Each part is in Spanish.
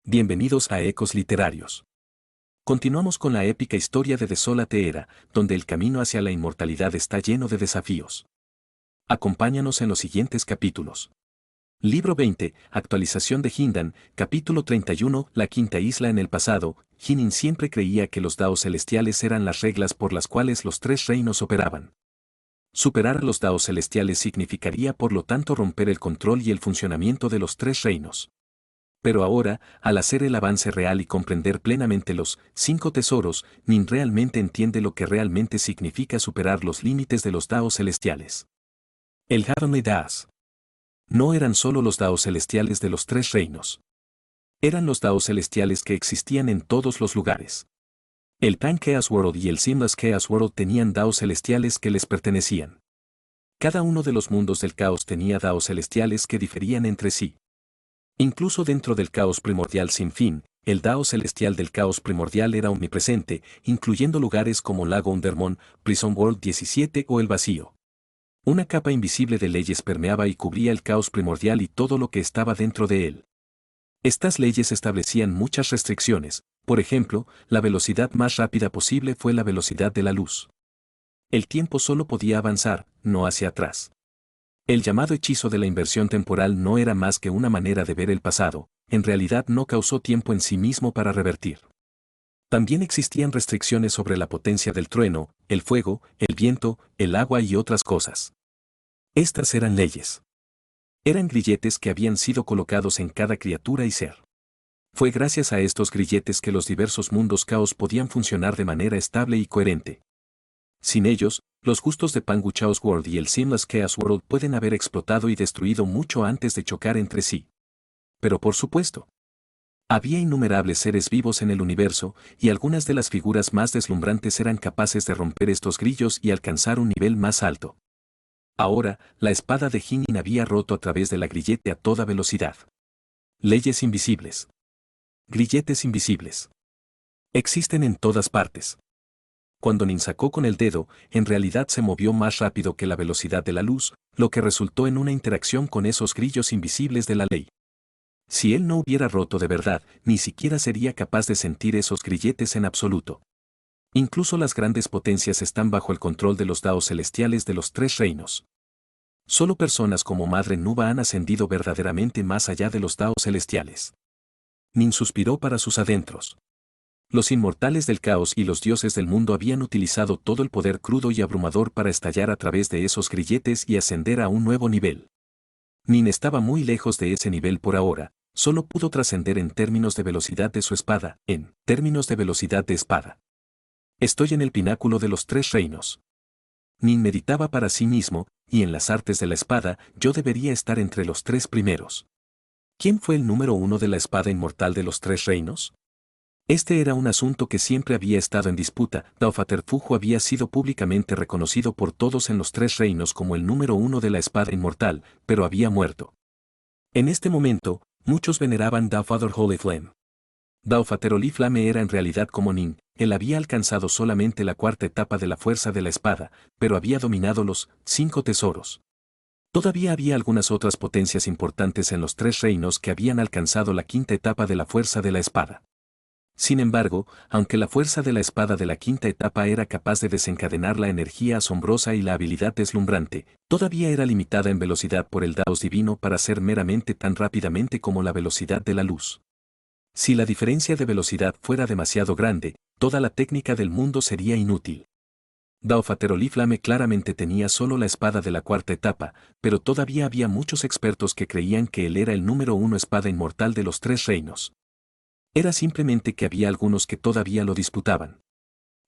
Bienvenidos a Ecos Literarios. Continuamos con la épica historia de Desolate Era, donde el camino hacia la inmortalidad está lleno de desafíos. Acompáñanos en los siguientes capítulos. Libro 20, Actualización de Hindan, capítulo 31, La quinta isla en el pasado. Hinin siempre creía que los daos celestiales eran las reglas por las cuales los tres reinos operaban. Superar a los daos celestiales significaría por lo tanto romper el control y el funcionamiento de los tres reinos. Pero ahora, al hacer el avance real y comprender plenamente los 5 tesoros, Nin realmente entiende lo que realmente significa superar los límites de los daos celestiales. El Heavenly Daos. No eran solo los daos celestiales de los tres reinos. Eran los daos celestiales que existían en todos los lugares. El Pan Chaos World y el Seamless Chaos World tenían daos celestiales que les pertenecían. Cada uno de los mundos del caos tenía daos celestiales que diferían entre sí. Incluso dentro del caos primordial sin fin, el Dao celestial del caos primordial era omnipresente, incluyendo lugares como Lago Undermon, Prison World 17 o el vacío. Una capa invisible de leyes permeaba y cubría el caos primordial y todo lo que estaba dentro de él. Estas leyes establecían muchas restricciones, por ejemplo, la velocidad más rápida posible fue la velocidad de la luz. El tiempo solo podía avanzar, no hacia atrás. El llamado hechizo de la inversión temporal no era más que una manera de ver el pasado, en realidad no causó tiempo en sí mismo para revertir. También existían restricciones sobre la potencia del trueno, el fuego, el viento, el agua y otras cosas. Estas eran leyes. Eran grilletes que habían sido colocados en cada criatura y ser. Fue gracias a estos grilletes que los diversos mundos caos podían funcionar de manera estable y coherente. Sin ellos, los gustos de Pangu Chaos World y el Seamless Chaos World pueden haber explotado y destruido mucho antes de chocar entre sí. Pero por supuesto, había innumerables seres vivos en el universo, y algunas de las figuras más deslumbrantes eran capaces de romper estos grillos y alcanzar un nivel más alto. Ahora, la espada de Hinin había roto a través de la grillete a toda velocidad. Leyes invisibles. Grilletes invisibles. Existen en todas partes. Cuando Nin sacó con el dedo, en realidad se movió más rápido que la velocidad de la luz, lo que resultó en una interacción con esos grillos invisibles de la ley. Si él no hubiera roto de verdad, ni siquiera sería capaz de sentir esos grilletes en absoluto. Incluso las grandes potencias están bajo el control de los daos celestiales de los tres reinos. Solo personas como Madre Nuba han ascendido verdaderamente más allá de los daos celestiales. Nin suspiró para sus adentros. Los inmortales del caos y los dioses del mundo habían utilizado todo el poder crudo y abrumador para estallar a través de esos grilletes y ascender a un nuevo nivel. Nin estaba muy lejos de ese nivel por ahora, solo pudo trascender en términos de velocidad de su espada, en términos de velocidad de espada. Estoy en el pináculo de los tres reinos. Nin meditaba para sí mismo, y en las artes de la espada, yo debería estar entre los tres primeros. ¿Quién fue el número 1 de la espada inmortal de los tres reinos? Este era un asunto que siempre había estado en disputa. Daufaterfujo había sido públicamente reconocido por todos en los tres reinos como el número 1 de la espada inmortal, pero había muerto. En este momento, muchos veneraban Daufather Holy Flame. Daufater Holy Flame era en realidad como Nin, él había alcanzado solamente la cuarta etapa de la fuerza de la espada, pero había dominado los 5 tesoros. Todavía había algunas otras potencias importantes en los tres reinos que habían alcanzado la quinta etapa de la fuerza de la espada. Sin embargo, aunque la fuerza de la espada de la quinta etapa era capaz de desencadenar la energía asombrosa y la habilidad deslumbrante, todavía era limitada en velocidad por el Daos divino para ser meramente tan rápidamente como la velocidad de la luz. Si la diferencia de velocidad fuera demasiado grande, toda la técnica del mundo sería inútil. Daufater Holy Flame claramente tenía solo la espada de la cuarta etapa, pero todavía había muchos expertos que creían que él era el número 1 espada inmortal de los tres reinos. Era simplemente que había algunos que todavía lo disputaban.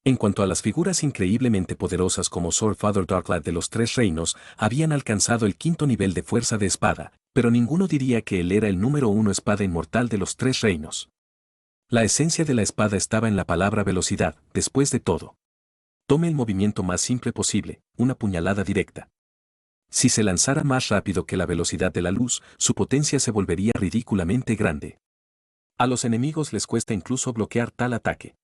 En cuanto a las figuras increíblemente poderosas como Swordfather Darklad de los tres reinos, habían alcanzado el quinto nivel de fuerza de espada, pero ninguno diría que él era el número 1 espada inmortal de los tres reinos. La esencia de la espada estaba en la palabra velocidad, después de todo. Tome el movimiento más simple posible, una puñalada directa. Si se lanzara más rápido que la velocidad de la luz, su potencia se volvería ridículamente grande. A los enemigos les cuesta incluso bloquear tal ataque.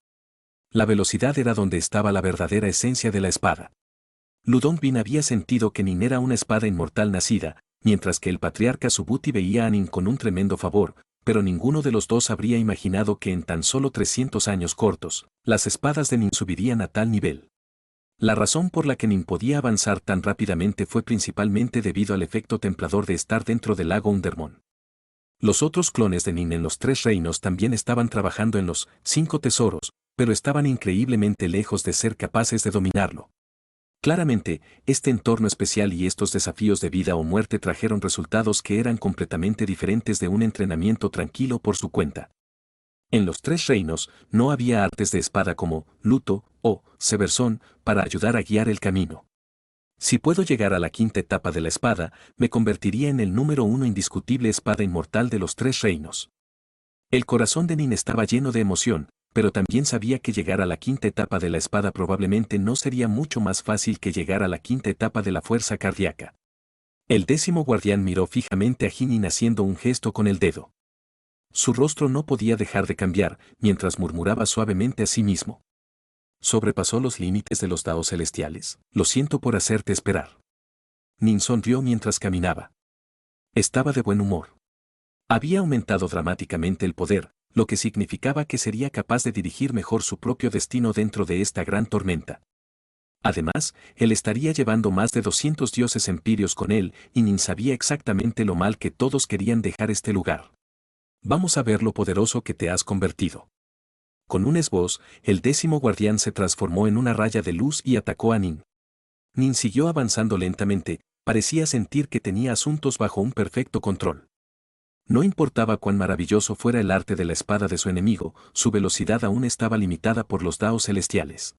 La velocidad era donde estaba la verdadera esencia de la espada. Ludon Bin había sentido que Nin era una espada inmortal nacida, mientras que el patriarca Subuti veía a Nin con un tremendo favor, pero ninguno de los dos habría imaginado que en tan solo 300 años cortos, las espadas de Nin subirían a tal nivel. La razón por la que Nin podía avanzar tan rápidamente fue principalmente debido al efecto templador de estar dentro del lago Undermon. Los otros clones de Nin en los Tres Reinos también estaban trabajando en los 5 tesoros, pero estaban increíblemente lejos de ser capaces de dominarlo. Claramente, este entorno especial y estos desafíos de vida o muerte trajeron resultados que eran completamente diferentes de un entrenamiento tranquilo por su cuenta. En los Tres Reinos no había artes de espada como luto o seversón para ayudar a guiar el camino. Si puedo llegar a la quinta etapa de la espada, me convertiría en el número 1 indiscutible espada inmortal de los Tres Reinos. El corazón de Nin estaba lleno de emoción, pero también sabía que llegar a la quinta etapa de la espada probablemente no sería mucho más fácil que llegar a la quinta etapa de la fuerza cardíaca. El 10º guardián miró fijamente a Nin haciendo un gesto con el dedo. Su rostro no podía dejar de cambiar, mientras murmuraba suavemente a sí mismo. ¿Sobrepasó los límites de los daos celestiales? Lo siento por hacerte esperar. Nin sonrió mientras caminaba. Estaba de buen humor. Había aumentado dramáticamente el poder, lo que significaba que sería capaz de dirigir mejor su propio destino dentro de esta gran tormenta. Además, él estaría llevando más de 200 dioses empíreos con él, y Nin sabía exactamente lo mal que todos querían dejar este lugar. Vamos a ver lo poderoso que te has convertido. Con un esboz, el 10º guardián se transformó en una raya de luz y atacó a Nin. Nin siguió avanzando lentamente, parecía sentir que tenía asuntos bajo un perfecto control. No importaba cuán maravilloso fuera el arte de la espada de su enemigo, su velocidad aún estaba limitada por los daos celestiales.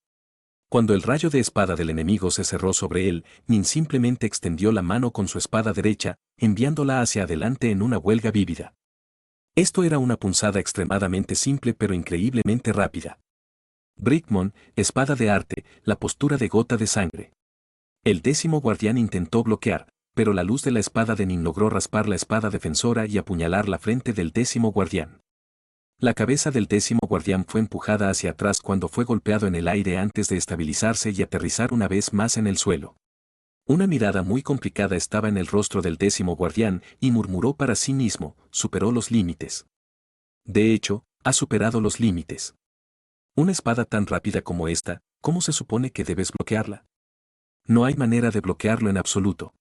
Cuando el rayo de espada del enemigo se cerró sobre él, Nin simplemente extendió la mano con su espada derecha, enviándola hacia adelante en una huelga vívida. Esto era una punzada extremadamente simple pero increíblemente rápida. Brickmon, espada de arte, la postura de gota de sangre. El 10º guardián intentó bloquear, pero la luz de la espada de Nin logró raspar la espada defensora y apuñalar la frente del 10º guardián. La cabeza del 10º guardián fue empujada hacia atrás cuando fue golpeado en el aire antes de estabilizarse y aterrizar una vez más en el suelo. Una mirada muy complicada estaba en el rostro del 10º guardián y murmuró para sí mismo, superó los límites. De hecho, ha superado los límites. Una espada tan rápida como esta, ¿cómo se supone que debes bloquearla? No hay manera de bloquearlo en absoluto.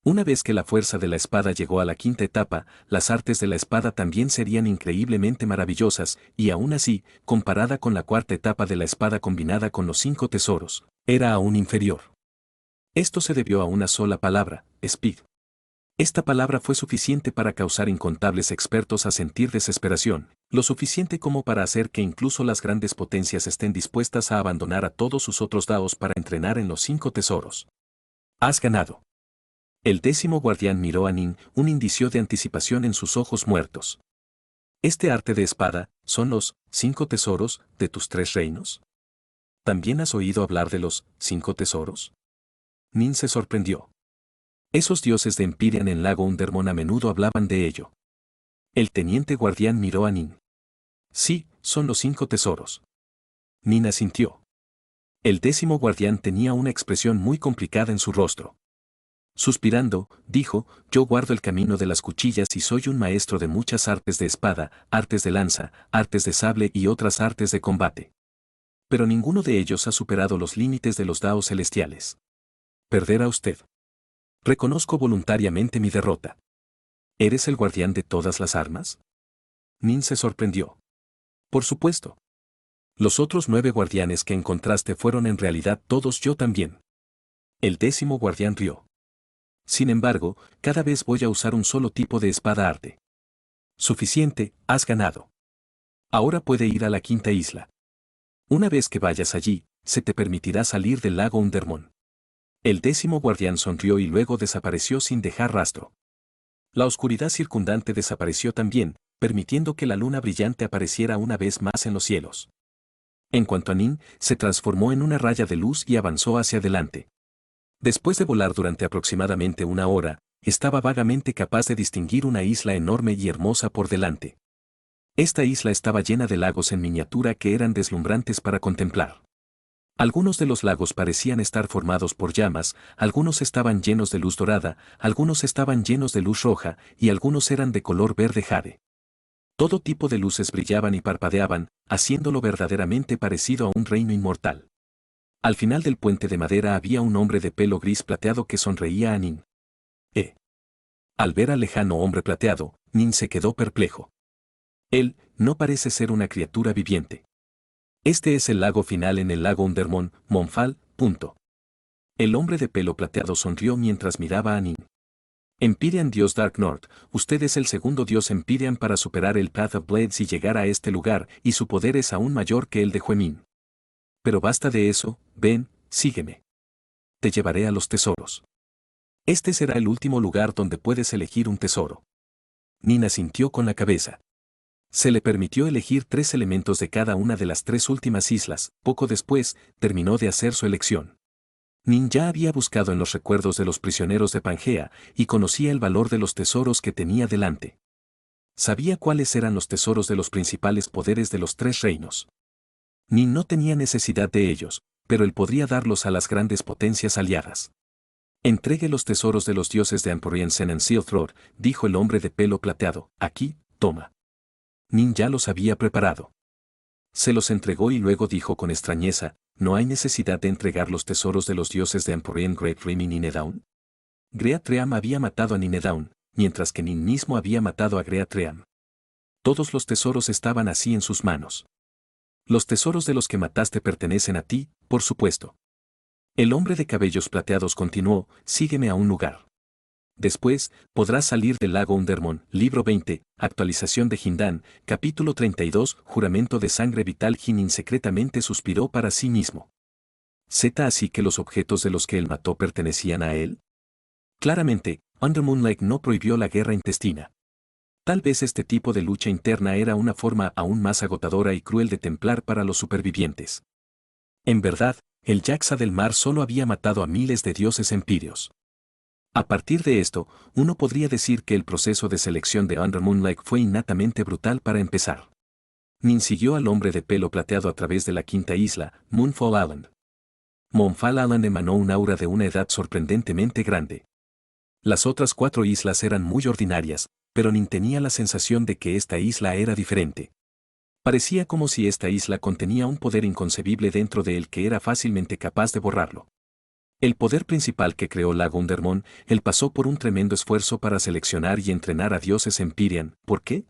Una vez que la fuerza de la espada llegó a la quinta etapa, las artes de la espada también serían increíblemente maravillosas, y aún así, comparada con la cuarta etapa de la espada combinada con los 5 tesoros, era aún inferior. Esto se debió a una sola palabra, Speed. Esta palabra fue suficiente para causar incontables expertos a sentir desesperación, lo suficiente como para hacer que incluso las grandes potencias estén dispuestas a abandonar a todos sus otros daos para entrenar en los 5 tesoros. Has ganado. El 10º guardián miró a Nin, un indicio de anticipación en sus ojos muertos. ¿Este arte de espada son los 5 tesoros de tus 3 reinos? ¿También has oído hablar de los 5 tesoros? Nin se sorprendió. Esos dioses de Empyrean en Lago Undermon a menudo hablaban de ello. El teniente guardián miró a Nin. Sí, son los 5 tesoros. Nin asintió. El 10º guardián tenía una expresión muy complicada en su rostro. Suspirando, dijo, yo guardo el camino de las cuchillas y soy un maestro de muchas artes de espada, artes de lanza, artes de sable y otras artes de combate. Pero ninguno de ellos ha superado los límites de los daos celestiales. Perder a usted. Reconozco voluntariamente mi derrota. ¿Eres el guardián de todas las armas? Nin se sorprendió. Por supuesto. Los otros 9 guardianes que encontraste fueron en realidad todos yo también. El 10º guardián rió. Sin embargo, cada vez voy a usar un solo tipo de espada arte. Suficiente, has ganado. Ahora puede ir a la quinta isla. Una vez que vayas allí, se te permitirá salir del lago Undermon. El 10º guardián sonrió y luego desapareció sin dejar rastro. La oscuridad circundante desapareció también, permitiendo que la luna brillante apareciera una vez más en los cielos. En cuanto a Nin, se transformó en una raya de luz y avanzó hacia adelante. Después de volar durante aproximadamente una hora, estaba vagamente capaz de distinguir una isla enorme y hermosa por delante. Esta isla estaba llena de lagos en miniatura que eran deslumbrantes para contemplar. Algunos de los lagos parecían estar formados por llamas, algunos estaban llenos de luz dorada, algunos estaban llenos de luz roja y algunos eran de color verde jade. Todo tipo de luces brillaban y parpadeaban, haciéndolo verdaderamente parecido a un reino inmortal. Al final del puente de madera había un hombre de pelo gris plateado que sonreía a Nin. Al ver al lejano hombre plateado, Nin se quedó perplejo. Él no parece ser una criatura viviente. Este es el lago final en el lago Undermon, Monfal. El hombre de pelo plateado sonrió mientras miraba a Nin. Empyrean Dios Dark North, usted es el segundo dios Empyrean para superar el Path of Blades y llegar a este lugar, y su poder es aún mayor que el de Huemin. Pero basta de eso, ven, sígueme. Te llevaré a los tesoros. Este será el último lugar donde puedes elegir un tesoro. Nin asintió con la cabeza. Se le permitió elegir 3 elementos de cada una de las 3 últimas islas. Poco después, terminó de hacer su elección. Nin ya había buscado en los recuerdos de los prisioneros de Pangea y conocía el valor de los tesoros que tenía delante. Sabía cuáles eran los tesoros de los principales poderes de los 3 reinos. Nin no tenía necesidad de ellos, pero él podría darlos a las grandes potencias aliadas. Entregue los tesoros de los dioses de Empyrean Sen en Silthror, dijo el hombre de pelo plateado. Aquí, toma. Nin ya los había preparado. Se los entregó y luego dijo con extrañeza, ¿no hay necesidad de entregar los tesoros de los dioses de Empyrean Great Rim y Ninedaun? Greatream había matado a Ninedaun, mientras que Nin mismo había matado a Greatream. Todos los tesoros estaban así en sus manos. Los tesoros de los que mataste pertenecen a ti, por supuesto. El hombre de cabellos plateados continuó, sígueme a un lugar. Después, podrás salir del lago Undermon. Libro 20, actualización de Hindan, capítulo 32, juramento de sangre vital. Nin secretamente suspiró para sí mismo. ¿Z así que los objetos de los que él mató pertenecían a él? Claramente, Undermoon Lake no prohibió la guerra intestina. Tal vez este tipo de lucha interna era una forma aún más agotadora y cruel de templar para los supervivientes. En verdad, el Yaxa del mar solo había matado a miles de dioses empíreos. A partir de esto, uno podría decir que el proceso de selección de Undermoon Lake fue innatamente brutal para empezar. Nin siguió al hombre de pelo plateado a través de la quinta isla, Moonfall Island. Moonfall Island emanó un aura de una edad sorprendentemente grande. Las otras 4 islas eran muy ordinarias, pero Nin tenía la sensación de que esta isla era diferente. Parecía como si esta isla contenía un poder inconcebible dentro de él que era fácilmente capaz de borrarlo. El poder principal que creó Lago Undermon, él pasó por un tremendo esfuerzo para seleccionar y entrenar a dioses Empyrean. ¿Por qué?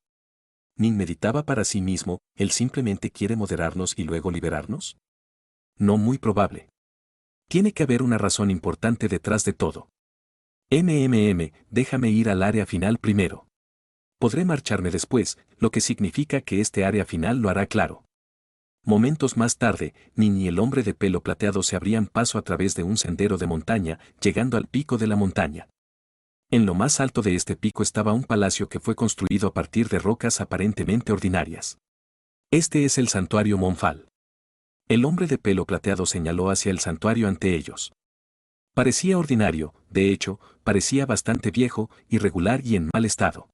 Nin meditaba para sí mismo, ¿él simplemente quiere moderarnos y luego liberarnos? No muy probable. Tiene que haber una razón importante detrás de todo. Déjame ir al área final primero. Podré marcharme después, lo que significa que este área final lo hará claro. Momentos más tarde, Nin y el hombre de pelo plateado se abrían paso a través de un sendero de montaña, llegando al pico de la montaña. En lo más alto de este pico estaba un palacio que fue construido a partir de rocas aparentemente ordinarias. Este es el santuario Monfal. El hombre de pelo plateado señaló hacia el santuario ante ellos. Parecía ordinario, de hecho, parecía bastante viejo, irregular y en mal estado.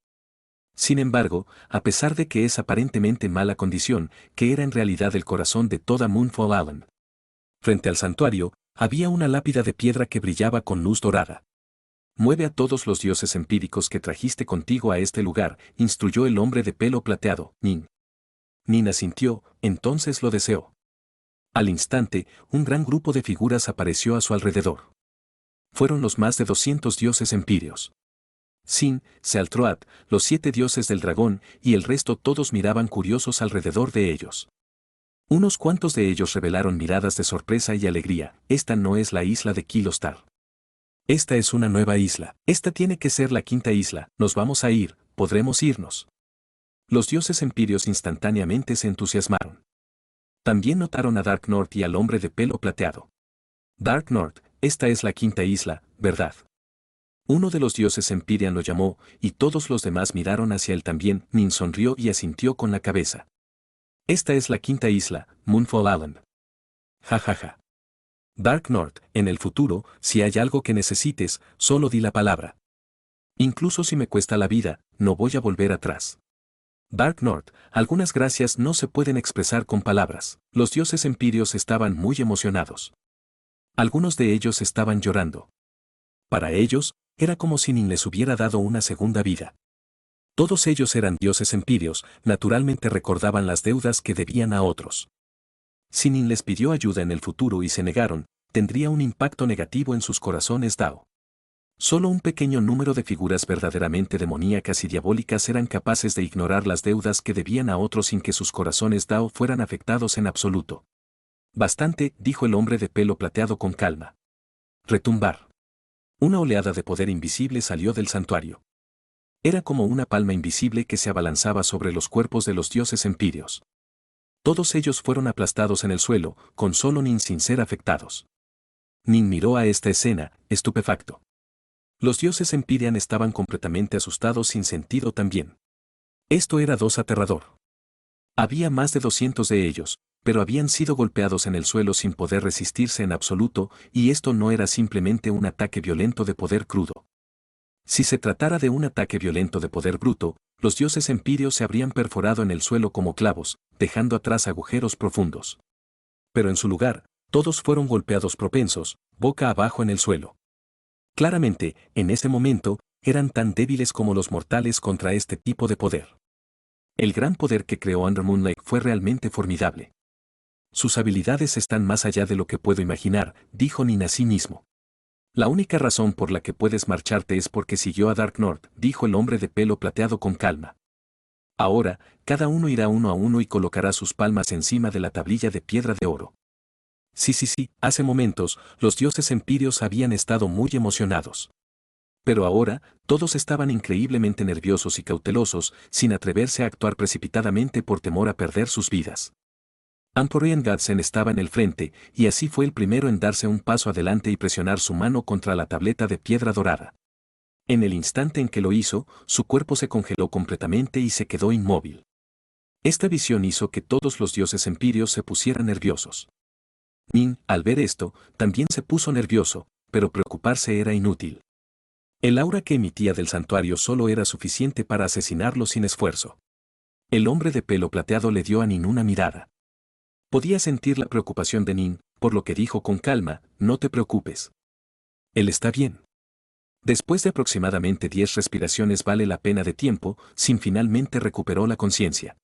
Sin embargo, a pesar de que es aparentemente en mala condición, que era en realidad el corazón de toda Moonfall Island. Frente al santuario, había una lápida de piedra que brillaba con luz dorada. Mueve a todos los dioses empíricos que trajiste contigo a este lugar, instruyó el hombre de pelo plateado, Nin. Nin asintió, entonces lo deseó. Al instante, un gran grupo de figuras apareció a su alrededor. Fueron los más de 200 dioses empíreos. Sin, Sealtroat, los 7 dioses del dragón, y el resto todos miraban curiosos alrededor de ellos. Unos cuantos de ellos revelaron miradas de sorpresa y alegría. Esta no es la isla de Kilostar. Esta es una nueva isla. Esta tiene que ser la quinta isla. Nos vamos a ir, podremos irnos. Los dioses empíreos instantáneamente se entusiasmaron. También notaron a Dark North y al hombre de pelo plateado. Dark North, esta es la quinta isla, ¿verdad? Uno de los dioses Empyrean lo llamó, y todos los demás miraron hacia él también. Nin sonrió y asintió con la cabeza. Esta es la quinta isla, Moonfall Island. Ja ja ja. Dark North, en el futuro, si hay algo que necesites, solo di la palabra. Incluso si me cuesta la vida, no voy a volver atrás. Dark North, algunas gracias no se pueden expresar con palabras. Los dioses empíreos estaban muy emocionados. Algunos de ellos estaban llorando. Para ellos, era como si Nin les hubiera dado una segunda vida. Todos ellos eran dioses empíreos, naturalmente recordaban las deudas que debían a otros. Si Nin les pidió ayuda en el futuro y se negaron, tendría un impacto negativo en sus corazones Dao. Solo un pequeño número de figuras verdaderamente demoníacas y diabólicas eran capaces de ignorar las deudas que debían a otros sin que sus corazones Dao fueran afectados en absoluto. Bastante, dijo el hombre de pelo plateado con calma. Retumbar. Una oleada de poder invisible salió del santuario. Era como una palma invisible que se abalanzaba sobre los cuerpos de los dioses empíreos. Todos ellos fueron aplastados en el suelo, con solo Nin sin ser afectados. Nin miró a esta escena, estupefacto. Los dioses empírean estaban completamente asustados sin sentido también. Esto era aterrador. Había más de 200 de ellos, pero habían sido golpeados en el suelo sin poder resistirse en absoluto, y esto no era simplemente un ataque violento de poder crudo. Si se tratara de un ataque violento de poder bruto, los dioses empíreos se habrían perforado en el suelo como clavos, dejando atrás agujeros profundos. Pero en su lugar, todos fueron golpeados propensos, boca abajo en el suelo. Claramente, en ese momento, eran tan débiles como los mortales contra este tipo de poder. El gran poder que creó Under Moonlight fue realmente formidable. Sus habilidades están más allá de lo que puedo imaginar, dijo Nin a sí mismo. La única razón por la que puedes marcharte es porque siguió a Dark North, dijo el hombre de pelo plateado con calma. Ahora, cada uno irá uno a uno y colocará sus palmas encima de la tablilla de piedra de oro. Sí, hace momentos, los dioses empíreos habían estado muy emocionados. Pero ahora, todos estaban increíblemente nerviosos y cautelosos, sin atreverse a actuar precipitadamente por temor a perder sus vidas. Amporian Gadsen estaba en el frente, y así fue el primero en darse un paso adelante y presionar su mano contra la tableta de piedra dorada. En el instante en que lo hizo, su cuerpo se congeló completamente y se quedó inmóvil. Esta visión hizo que todos los dioses empíreos se pusieran nerviosos. Nin, al ver esto, también se puso nervioso, pero preocuparse era inútil. El aura que emitía del santuario solo era suficiente para asesinarlo sin esfuerzo. El hombre de pelo plateado le dio a Nin una mirada. Podía sentir la preocupación de Nin, por lo que dijo con calma, no te preocupes. Él está bien. Después de aproximadamente 10 respiraciones vale la pena de tiempo, Sin finalmente recuperó la conciencia.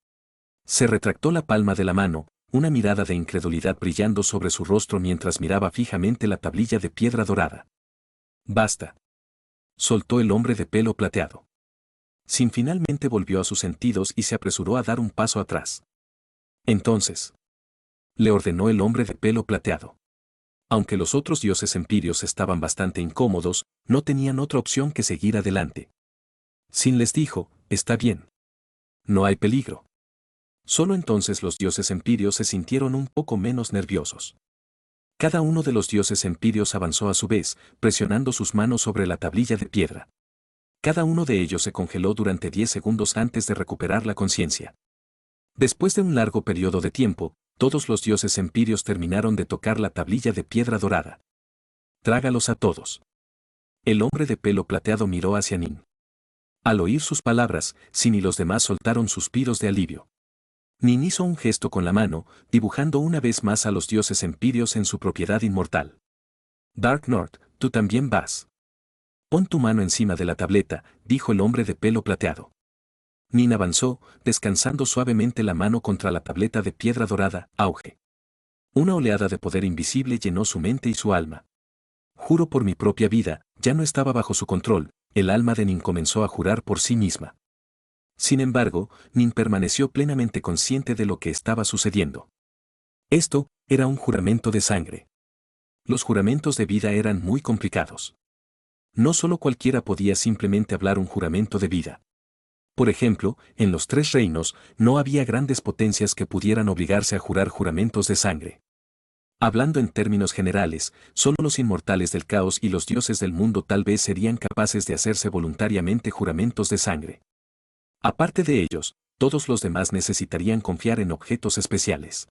Se retractó la palma de la mano, una mirada de incredulidad brillando sobre su rostro mientras miraba fijamente la tablilla de piedra dorada. Basta. Soltó el hombre de pelo plateado. Sin finalmente volvió a sus sentidos y se apresuró a dar un paso atrás. Entonces, le ordenó el hombre de pelo plateado. Aunque los otros dioses empíreos estaban bastante incómodos, no tenían otra opción que seguir adelante. Sin les dijo, está bien. No hay peligro. Solo entonces los dioses empíreos se sintieron un poco menos nerviosos. Cada uno de los dioses empíreos avanzó a su vez, presionando sus manos sobre la tablilla de piedra. Cada uno de ellos se congeló durante 10 segundos antes de recuperar la conciencia. Después de un largo periodo de tiempo, todos los dioses empíreos terminaron de tocar la tablilla de piedra dorada. Trágalos a todos. El hombre de pelo plateado miró hacia Nin. Al oír sus palabras, Sin y los demás soltaron suspiros de alivio. Nin hizo un gesto con la mano, dibujando una vez más a los dioses empíreos en su propiedad inmortal. Dark North, tú también vas. Pon tu mano encima de la tableta, dijo el hombre de pelo plateado. Nin avanzó, descansando suavemente la mano contra la tableta de piedra dorada, auge. Una oleada de poder invisible llenó su mente y su alma. Juro por mi propia vida, ya no estaba bajo su control, el alma de Nin comenzó a jurar por sí misma. Sin embargo, Nin permaneció plenamente consciente de lo que estaba sucediendo. Esto era un juramento de sangre. Los juramentos de vida eran muy complicados. No solo cualquiera podía simplemente hablar un juramento de vida. Por ejemplo, en los 3 reinos, no había grandes potencias que pudieran obligarse a jurar juramentos de sangre. Hablando en términos generales, solo los inmortales del caos y los dioses del mundo tal vez serían capaces de hacerse voluntariamente juramentos de sangre. Aparte de ellos, todos los demás necesitarían confiar en objetos especiales.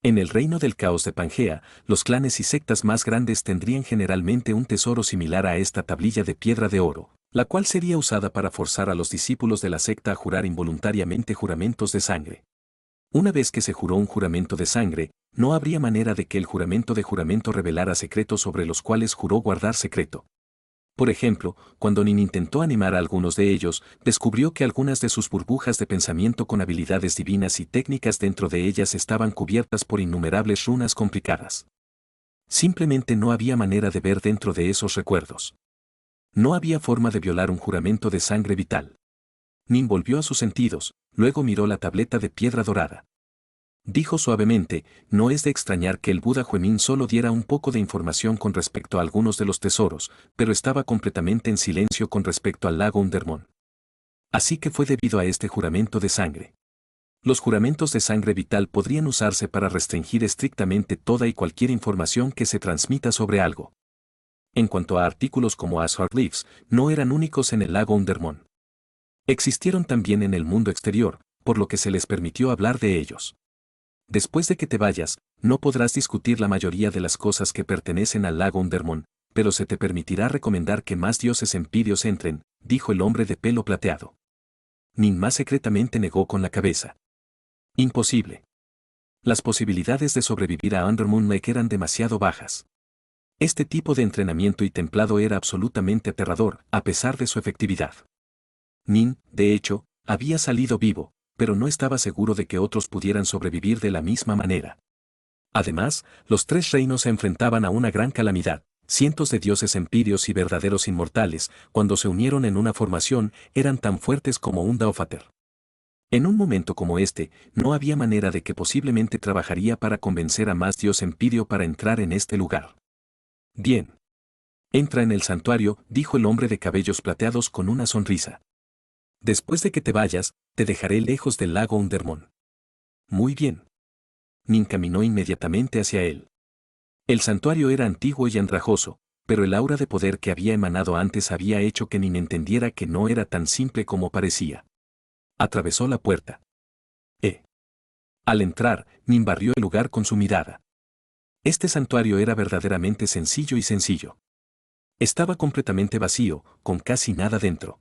En el reino del caos de Pangea, los clanes y sectas más grandes tendrían generalmente un tesoro similar a esta tablilla de piedra de oro, la cual sería usada para forzar a los discípulos de la secta a jurar involuntariamente juramentos de sangre. Una vez que se juró un juramento de sangre, no habría manera de que el juramento revelara secretos sobre los cuales juró guardar secreto. Por ejemplo, cuando Nin intentó animar a algunos de ellos, descubrió que algunas de sus burbujas de pensamiento con habilidades divinas y técnicas dentro de ellas estaban cubiertas por innumerables runas complicadas. Simplemente no había manera de ver dentro de esos recuerdos. No había forma de violar un juramento de sangre vital. Nin volvió a sus sentidos, luego miró la tableta de piedra dorada. Dijo suavemente, no es de extrañar que el Buda Huemin solo diera un poco de información con respecto a algunos de los tesoros, pero estaba completamente en silencio con respecto al lago Undermon. Así que fue debido a este juramento de sangre. Los juramentos de sangre vital podrían usarse para restringir estrictamente toda y cualquier información que se transmita sobre algo. En cuanto a artículos como Ashard Leaves, no eran únicos en el lago Undermon. Existieron también en el mundo exterior, por lo que se les permitió hablar de ellos. Después de que te vayas, no podrás discutir la mayoría de las cosas que pertenecen al lago Undermon, pero se te permitirá recomendar que más dioses empíreos entren, dijo el hombre de pelo plateado. Nin más secretamente negó con la cabeza. Imposible. Las posibilidades de sobrevivir a Undermoon Lake eran demasiado bajas. Este tipo de entrenamiento y templado era absolutamente aterrador, a pesar de su efectividad. Nin, de hecho, había salido vivo, pero no estaba seguro de que otros pudieran sobrevivir de la misma manera. Además, los tres reinos se enfrentaban a una gran calamidad. Cientos de dioses empíreos y verdaderos inmortales, cuando se unieron en una formación, eran tan fuertes como un Daofater. En un momento como este, no había manera de que posiblemente trabajaría para convencer a más dios empíreo para entrar en este lugar. Bien. Entra en el santuario, dijo el hombre de cabellos plateados con una sonrisa. Después de que te vayas, te dejaré lejos del lago Undermon. Muy bien. Nin caminó inmediatamente hacia él. El santuario era antiguo y andrajoso, pero el aura de poder que había emanado antes había hecho que Nin entendiera que no era tan simple como parecía. Atravesó la puerta. Al entrar, Nin barrió el lugar con su mirada. Este santuario era verdaderamente sencillo y sencillo. Estaba completamente vacío, con casi nada dentro.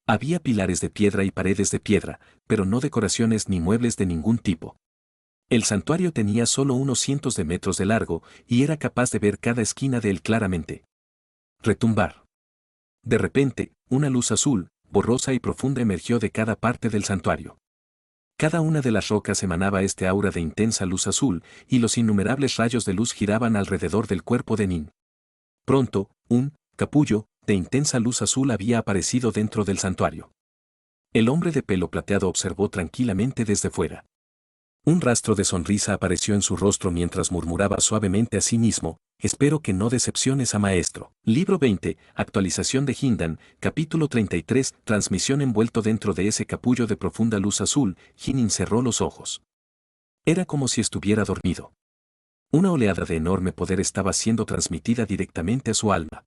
Había pilares de piedra y paredes de piedra, pero no decoraciones ni muebles de ningún tipo. El santuario tenía solo unos cientos de metros de largo y era capaz de ver cada esquina de él claramente. Retumbar. De repente, una luz azul, borrosa y profunda emergió de cada parte del santuario. Cada una de las rocas emanaba este aura de intensa luz azul, y los innumerables rayos de luz giraban alrededor del cuerpo de Nin. Pronto, un capullo de intensa luz azul había aparecido dentro del santuario. El hombre de pelo plateado observó tranquilamente desde fuera. Un rastro de sonrisa apareció en su rostro mientras murmuraba suavemente a sí mismo, espero que no decepciones a maestro. Libro 20, actualización de Hindan, capítulo 33, transmisión envuelto dentro de ese capullo de profunda luz azul, Jinin cerró los ojos. Era como si estuviera dormido. Una oleada de enorme poder estaba siendo transmitida directamente a su alma.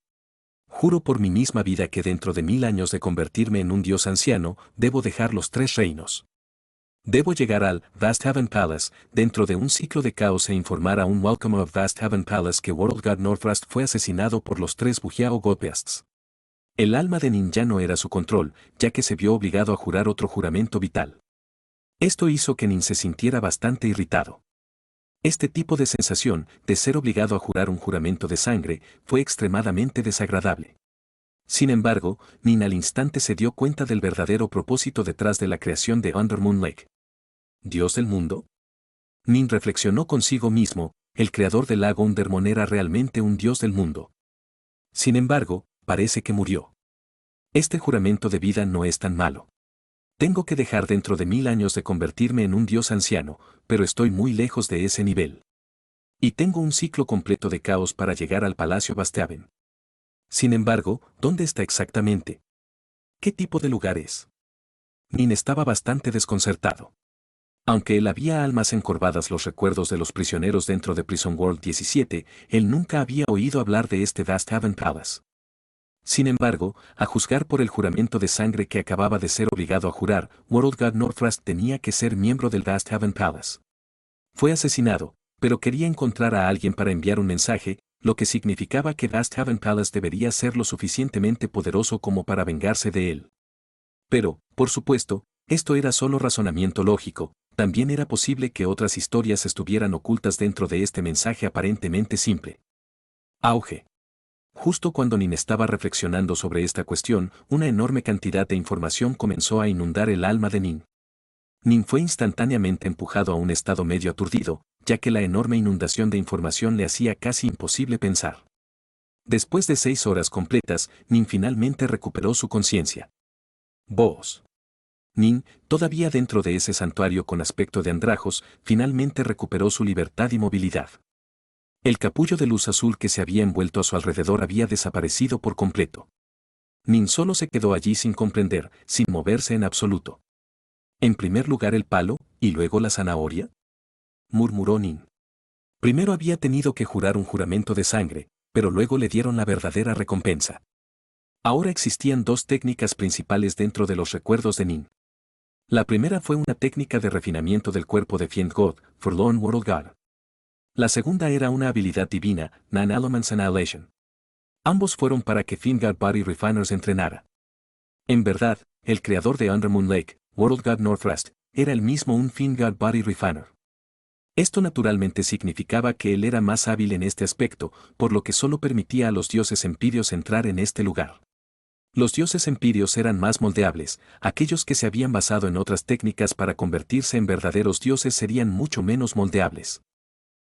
Juro por mi misma vida que dentro de 1000 años de convertirme en un dios anciano, debo dejar los tres reinos. Debo llegar al Vast Haven Palace, dentro de un ciclo de caos e informar a un Welcome of Vast Haven Palace que World God Northrust fue asesinado por los tres Bujiao Gopeasts. El alma de Nin ya no era su control, ya que se vio obligado a jurar otro juramento vital. Esto hizo que Nin se sintiera bastante irritado. Este tipo de sensación, de ser obligado a jurar un juramento de sangre, fue extremadamente desagradable. Sin embargo, Nin al instante se dio cuenta del verdadero propósito detrás de la creación de Undermoon Lake. ¿Dios del mundo? Nin reflexionó consigo mismo, el creador del lago Undermon era realmente un dios del mundo. Sin embargo, parece que murió. Este juramento de vida no es tan malo. Tengo que dejar dentro de 1000 años de convertirme en un dios anciano, pero estoy muy lejos de ese nivel. Y tengo un ciclo completo de caos para llegar al Palacio Basteaven. Sin embargo, ¿dónde está exactamente? ¿Qué tipo de lugar es? Nin estaba bastante desconcertado. Aunque él había almas encorvadas los recuerdos de los prisioneros dentro de Prison World 17, él nunca había oído hablar de este Vast Haven Palace. Sin embargo, a juzgar por el juramento de sangre que acababa de ser obligado a jurar, World God Northrust tenía que ser miembro del Vast Haven Palace. Fue asesinado, pero quería encontrar a alguien para enviar un mensaje, lo que significaba que Vast Haven Palace debería ser lo suficientemente poderoso como para vengarse de él. Pero, por supuesto, esto era solo razonamiento lógico, también era posible que otras historias estuvieran ocultas dentro de este mensaje aparentemente simple. Auge. Justo cuando Nin estaba reflexionando sobre esta cuestión, una enorme cantidad de información comenzó a inundar el alma de Nin. Nin fue instantáneamente empujado a un estado medio aturdido, ya que la enorme inundación de información le hacía casi imposible pensar. Después de 6 horas completas, Nin finalmente recuperó su conciencia. Voz. Nin, todavía dentro de ese santuario con aspecto de andrajos, finalmente recuperó su libertad y movilidad. El capullo de luz azul que se había envuelto a su alrededor había desaparecido por completo. Nin solo se quedó allí sin comprender, sin moverse en absoluto. ¿En primer lugar el palo, y luego la zanahoria?, murmuró Nin. Primero había tenido que jurar un juramento de sangre, pero luego le dieron la verdadera recompensa. Ahora existían 2 técnicas principales dentro de los recuerdos de Nin. La primera fue una técnica de refinamiento del cuerpo de Fiend God, Forlorn World God. La segunda era una habilidad divina, Nan Elements Annihilation. Ambos fueron para que Fiend God Body Refiners entrenara. En verdad, el creador de Undermoon Lake, World God Northrust, era el mismo un Fiend God Body Refiner. Esto naturalmente significaba que él era más hábil en este aspecto, por lo que solo permitía a los dioses empíreos entrar en este lugar. Los dioses empíreos eran más moldeables, aquellos que se habían basado en otras técnicas para convertirse en verdaderos dioses serían mucho menos moldeables.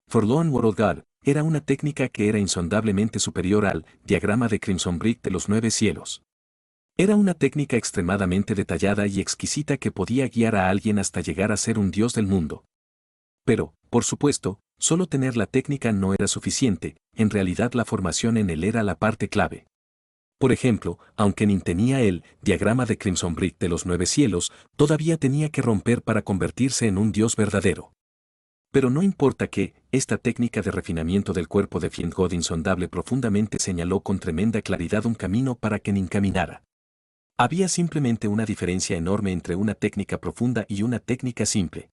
Forlorn World God era una técnica que era insondablemente superior al diagrama de Crimson Brick de los 9 cielos. Era una técnica extremadamente detallada y exquisita que podía guiar a alguien hasta llegar a ser un dios del mundo. Pero, por supuesto, solo tener la técnica no era suficiente, en realidad la formación en él era la parte clave. Por ejemplo, aunque Nin tenía el diagrama de Crimson Brick de los 9 cielos, todavía tenía que romper para convertirse en un dios verdadero. Pero no importa que, esta técnica de refinamiento del cuerpo de Fiend God insondable profundamente señaló con tremenda claridad un camino para que Nin caminara. Había simplemente una diferencia enorme entre una técnica profunda y una técnica simple.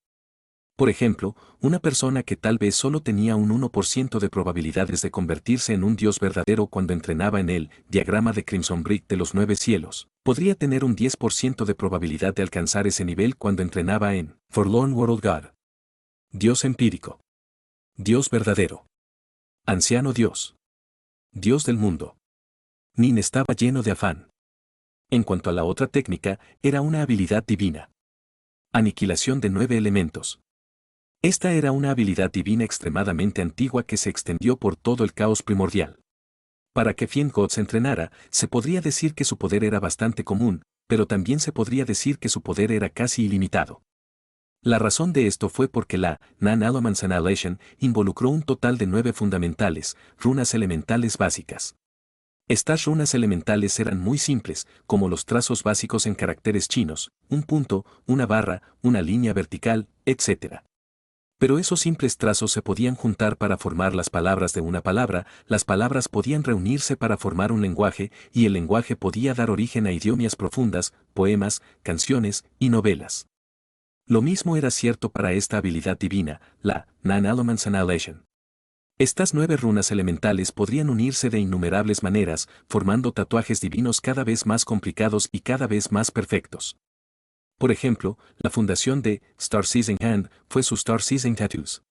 Por ejemplo, una persona que tal vez solo tenía un 1% de probabilidades de convertirse en un dios verdadero cuando entrenaba en el diagrama de Crimson Brick de los 9 cielos, podría tener un 10% de probabilidad de alcanzar ese nivel cuando entrenaba en Forlorn World God. Dios empírico. Dios verdadero. Anciano Dios. Dios del mundo. Nin estaba lleno de afán. En cuanto a la otra técnica, era una habilidad divina. Aniquilación de 9 elementos. Esta era una habilidad divina extremadamente antigua que se extendió por todo el caos primordial. Para que Fiend God se entrenara, se podría decir que su poder era bastante común, pero también se podría decir que su poder era casi ilimitado. La razón de esto fue porque la Nan Elements Annihilation involucró un total de 9 fundamentales, runas elementales básicas. Estas runas elementales eran muy simples, como los trazos básicos en caracteres chinos, un punto, una barra, una línea vertical, etc. Pero esos simples trazos se podían juntar para formar las palabras de una palabra, las palabras podían reunirse para formar un lenguaje, y el lenguaje podía dar origen a idiomas profundas, poemas, canciones y novelas. Lo mismo era cierto para esta habilidad divina, la Nan Elements Annihilation. Estas 9 runas elementales podrían unirse de innumerables maneras, formando tatuajes divinos cada vez más complicados y cada vez más perfectos. Por ejemplo, la fundación de Star Seizing Hand fue su Star Seizing Tattoos.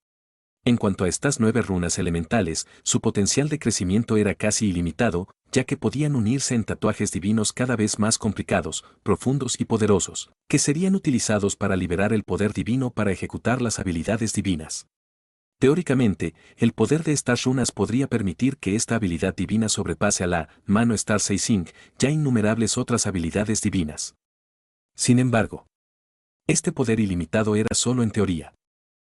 En cuanto a estas 9 runas elementales, su potencial de crecimiento era casi ilimitado, ya que podían unirse en tatuajes divinos cada vez más complicados, profundos y poderosos, que serían utilizados para liberar el poder divino para ejecutar las habilidades divinas. Teóricamente, el poder de estas runas podría permitir que esta habilidad divina sobrepase a la mano Star Seizing, ya innumerables otras habilidades divinas. Sin embargo, este poder ilimitado era solo en teoría.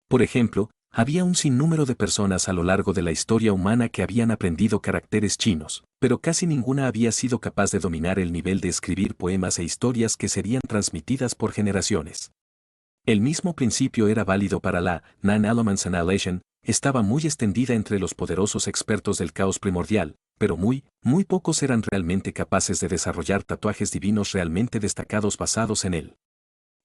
Por ejemplo, había un sinnúmero de personas a lo largo de la historia humana que habían aprendido caracteres chinos, pero casi ninguna había sido capaz de dominar el nivel de escribir poemas e historias que serían transmitidas por generaciones. El mismo principio era válido para la Nan Elements Annihilation, estaba muy extendida entre los poderosos expertos del caos primordial, pero muy pocos eran realmente capaces de desarrollar tatuajes divinos realmente destacados basados en él.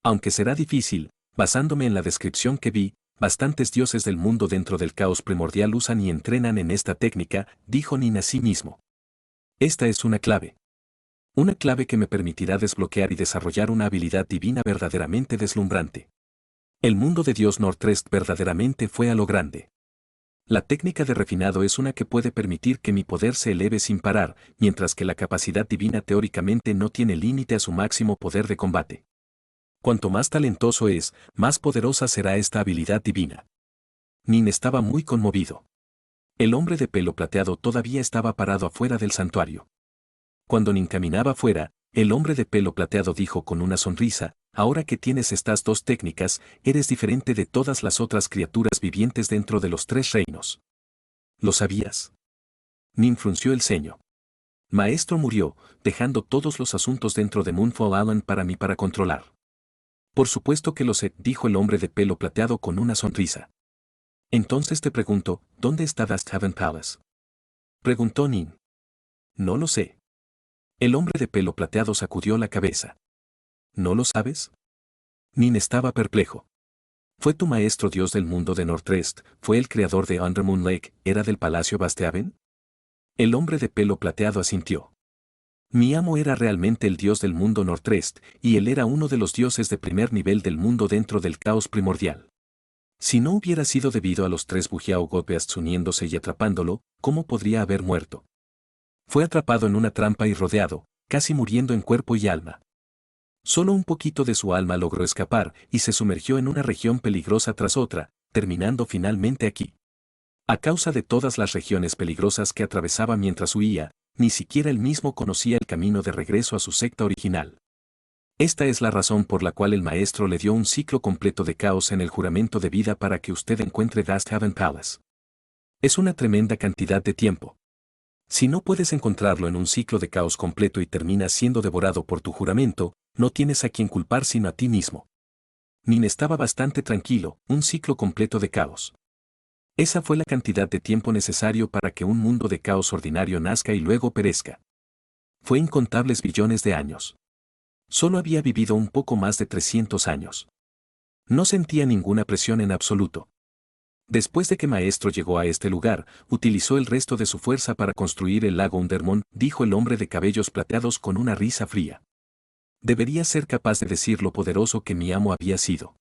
Aunque será difícil, basándome en la descripción que vi, bastantes dioses del mundo dentro del caos primordial usan y entrenan en esta técnica, dijo Nin a sí mismo. Esta es una clave. Una clave que me permitirá desbloquear y desarrollar una habilidad divina verdaderamente deslumbrante. El mundo de Dios Northrust verdaderamente fue a lo grande. La técnica de refinado es una que puede permitir que mi poder se eleve sin parar, mientras que la capacidad divina teóricamente no tiene límite a su máximo poder de combate. Cuanto más talentoso es, más poderosa será esta habilidad divina. Nin estaba muy conmovido. El hombre de pelo plateado todavía estaba parado afuera del santuario. Cuando Nin caminaba fuera, el hombre de pelo plateado dijo con una sonrisa: ahora que tienes estas dos técnicas, eres diferente de todas las otras criaturas vivientes dentro de los tres reinos. ¿Lo sabías? Nin frunció el ceño. Maestro murió, dejando todos los asuntos dentro de Moonfall Island para mí para controlar. Por supuesto que lo sé, dijo el hombre de pelo plateado con una sonrisa. Entonces te pregunto, ¿dónde está Dusthaven Palace? Preguntó Nin. No lo sé. El hombre de pelo plateado sacudió la cabeza. ¿No lo sabes? Nin estaba perplejo. ¿Fue tu maestro dios del mundo de Northrest, fue el creador de Undermoon Lake, era del Palacio Bastehaven? El hombre de pelo plateado asintió. Mi amo era realmente el dios del mundo Northrest, y él era uno de los dioses de primer nivel del mundo dentro del caos primordial. Si no hubiera sido debido a los tres Bujiao Godbeasts uniéndose y atrapándolo, ¿cómo podría haber muerto? Fue atrapado en una trampa y rodeado, casi muriendo en cuerpo y alma. Solo un poquito de su alma logró escapar y se sumergió en una región peligrosa tras otra, terminando finalmente aquí. A causa de todas las regiones peligrosas que atravesaba mientras huía, ni siquiera él mismo conocía el camino de regreso a su secta original. Esta es la razón por la cual el maestro le dio un ciclo completo de caos en el juramento de vida para que usted encuentre Dusthaven Palace. Es una tremenda cantidad de tiempo. Si no puedes encontrarlo en un ciclo de caos completo y terminas siendo devorado por tu juramento, no tienes a quien culpar sino a ti mismo. Nin estaba bastante tranquilo, un ciclo completo de caos. Esa fue la cantidad de tiempo necesario para que un mundo de caos ordinario nazca y luego perezca. Fue incontables billones de años. Solo había vivido un poco más de 300 años. No sentía ninguna presión en absoluto. Después de que Maestro llegó a este lugar, utilizó el resto de su fuerza para construir el lago Undermoon, dijo el hombre de cabellos plateados con una risa fría. Debería ser capaz de decir lo poderoso que mi amo había sido.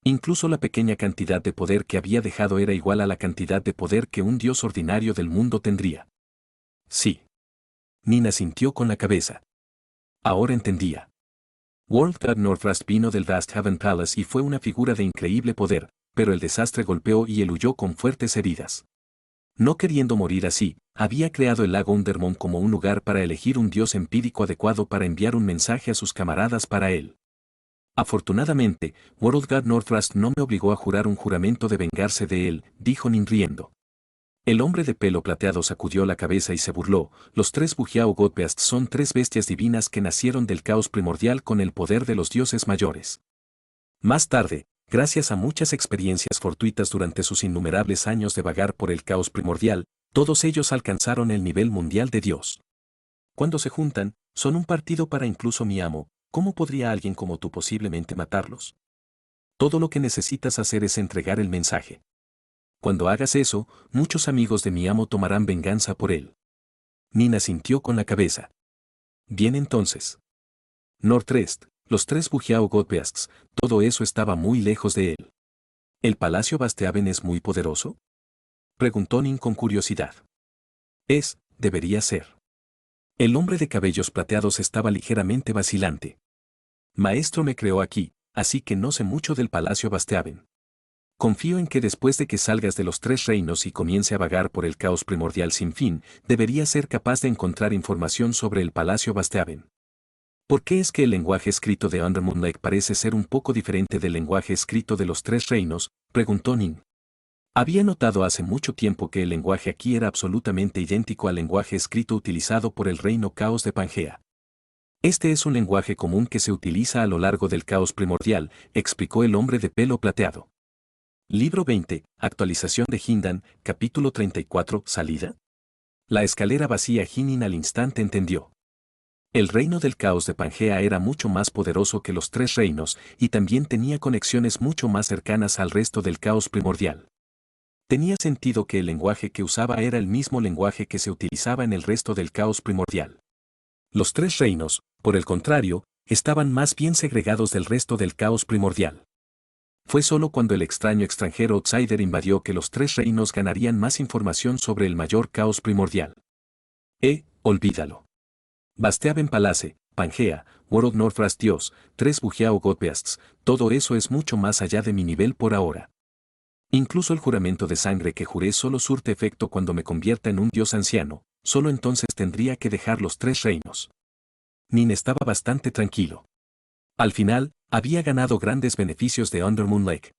Incluso la pequeña cantidad de poder que había dejado era igual a la cantidad de poder que un dios ordinario del mundo tendría. Sí. Nin sintió con la cabeza. Ahora entendía. World God Northrust vino del Dusthaven Palace y fue una figura de increíble poder, pero el desastre golpeó y él huyó con fuertes heridas. No queriendo morir así, había creado el lago Undermoon como un lugar para elegir un dios empírico adecuado para enviar un mensaje a sus camaradas para él. Afortunadamente, World God Northrust no me obligó a jurar un juramento de vengarse de él, dijo Nin riendo. El hombre de pelo plateado sacudió la cabeza y se burló. Los tres Bujiao Godbeasts son tres bestias divinas que nacieron del caos primordial con el poder de los dioses mayores. Más tarde, gracias a muchas experiencias fortuitas durante sus innumerables años de vagar por el caos primordial, todos ellos alcanzaron el nivel mundial de Dios. Cuando se juntan, son un partido para incluso mi amo. ¿Cómo podría alguien como tú posiblemente matarlos? Todo lo que necesitas hacer es entregar el mensaje. Cuando hagas eso, muchos amigos de mi amo tomarán venganza por él. Nin asintió con la cabeza. Bien entonces. Northrest, los tres Bujiao Godbeasts, todo eso estaba muy lejos de él. ¿El Palacio Bastehaven es muy poderoso? Preguntó Nin con curiosidad. Debería ser. El hombre de cabellos plateados estaba ligeramente vacilante. Maestro me creó aquí, así que no sé mucho del Palacio Bastehaven. Confío en que después de que salgas de los tres reinos y comience a vagar por el caos primordial sin fin, deberías ser capaz de encontrar información sobre el Palacio Bastehaven. ¿Por qué es que el lenguaje escrito de Undermoon Lake parece ser un poco diferente del lenguaje escrito de los tres reinos? Preguntó Nin. Había notado hace mucho tiempo que el lenguaje aquí era absolutamente idéntico al lenguaje escrito utilizado por el reino Caos de Pangea. Este es un lenguaje común que se utiliza a lo largo del caos primordial, explicó el hombre de pelo plateado. Libro 20, Actualización de Hindan, capítulo 34, Salida. La escalera vacía. Nin al instante entendió. El reino del caos de Pangea era mucho más poderoso que los tres reinos y también tenía conexiones mucho más cercanas al resto del caos primordial. Tenía sentido que el lenguaje que usaba era el mismo lenguaje que se utilizaba en el resto del caos primordial. Los tres reinos, por el contrario, estaban más bien segregados del resto del caos primordial. Fue solo cuando el extraño extranjero outsider invadió que los tres reinos ganarían más información sobre el mayor caos primordial. Olvídalo. Basteaben Palace, Pangea, World Northrast Dios, tres Bugeao Godbeasts, todo eso es mucho más allá de mi nivel por ahora. Incluso el juramento de sangre que juré solo surte efecto cuando me convierta en un dios anciano, solo entonces tendría que dejar los tres reinos. Nin estaba bastante tranquilo. Al final, había ganado grandes beneficios de Undermoon Lake.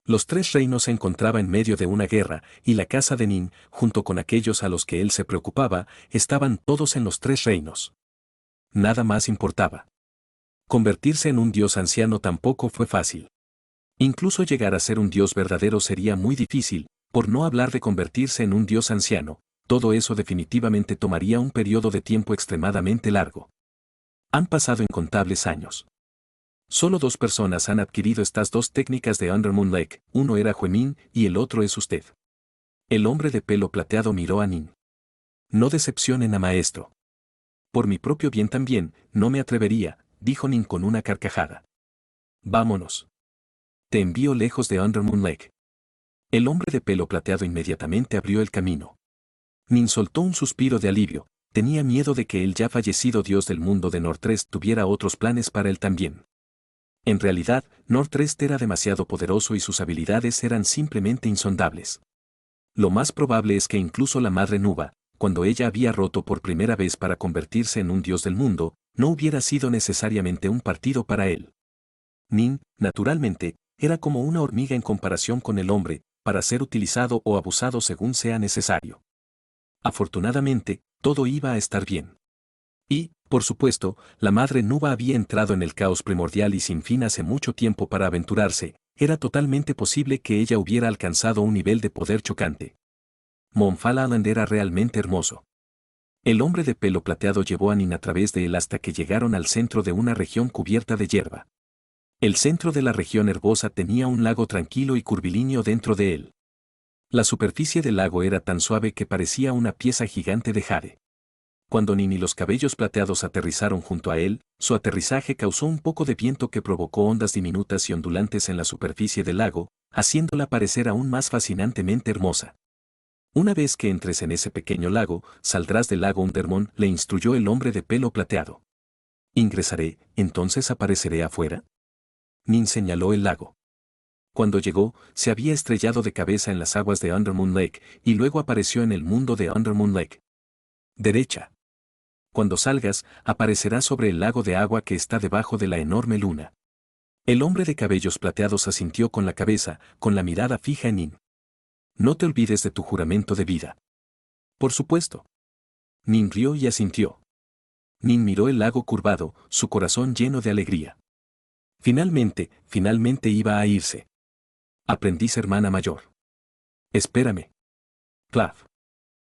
Los tres reinos se encontraban en medio de una guerra, y la casa de Nin, junto con aquellos a los que él se preocupaba, estaban todos en los tres reinos. Nada más importaba. Convertirse en un dios anciano tampoco fue fácil. Incluso llegar a ser un dios verdadero sería muy difícil, por no hablar de convertirse en un dios anciano, todo eso definitivamente tomaría un periodo de tiempo extremadamente largo. Han pasado incontables años. Solo 2 personas han adquirido estas 2 técnicas de Undermoon Lake, uno era Huemin y el otro es usted. El hombre de pelo plateado miró a Nin. No decepcionen a maestro. Por mi propio bien también, no me atrevería, dijo Nin con una carcajada. Vámonos. Te envío lejos de Undermoon Lake. El hombre de pelo plateado inmediatamente abrió el camino. Nin soltó un suspiro de alivio, tenía miedo de que el ya fallecido dios del mundo de Northrest tuviera otros planes para él también. En realidad, Northrest era demasiado poderoso y sus habilidades eran simplemente insondables. Lo más probable es que incluso la madre Nuba, cuando ella había roto por primera vez para convertirse en un dios del mundo, no hubiera sido necesariamente un partido para él. Nin, naturalmente, era como una hormiga en comparación con el hombre, para ser utilizado o abusado según sea necesario. Afortunadamente, todo iba a estar bien. Y, por supuesto, la madre Nuba había entrado en el caos primordial y sin fin hace mucho tiempo para aventurarse, era totalmente posible que ella hubiera alcanzado un nivel de poder chocante. Monfalaland era realmente hermoso. El hombre de pelo plateado llevó a Nin a través de él hasta que llegaron al centro de una región cubierta de hierba. El centro de la región herbosa tenía un lago tranquilo y curvilíneo dentro de él. La superficie del lago era tan suave que parecía una pieza gigante de jade. Cuando Nin y los cabellos plateados aterrizaron junto a él, su aterrizaje causó un poco de viento que provocó ondas diminutas y ondulantes en la superficie del lago, haciéndola parecer aún más fascinantemente hermosa. Una vez que entres en ese pequeño lago, saldrás del lago Undermoon, le instruyó el hombre de pelo plateado. ¿Ingresaré, entonces apareceré afuera? Nin señaló el lago. Cuando llegó, se había estrellado de cabeza en las aguas de Undermoon Lake, y luego apareció en el mundo de Undermoon Lake. Derecha. Cuando salgas, aparecerás sobre el lago de agua que está debajo de la enorme luna. El hombre de cabellos plateados asintió con la cabeza, con la mirada fija en Nin. No te olvides de tu juramento de vida. Por supuesto. Nin rió y asintió. Nin miró el lago curvado, su corazón lleno de alegría. Finalmente iba a irse. Aprendiz hermana mayor. Espérame. Clav.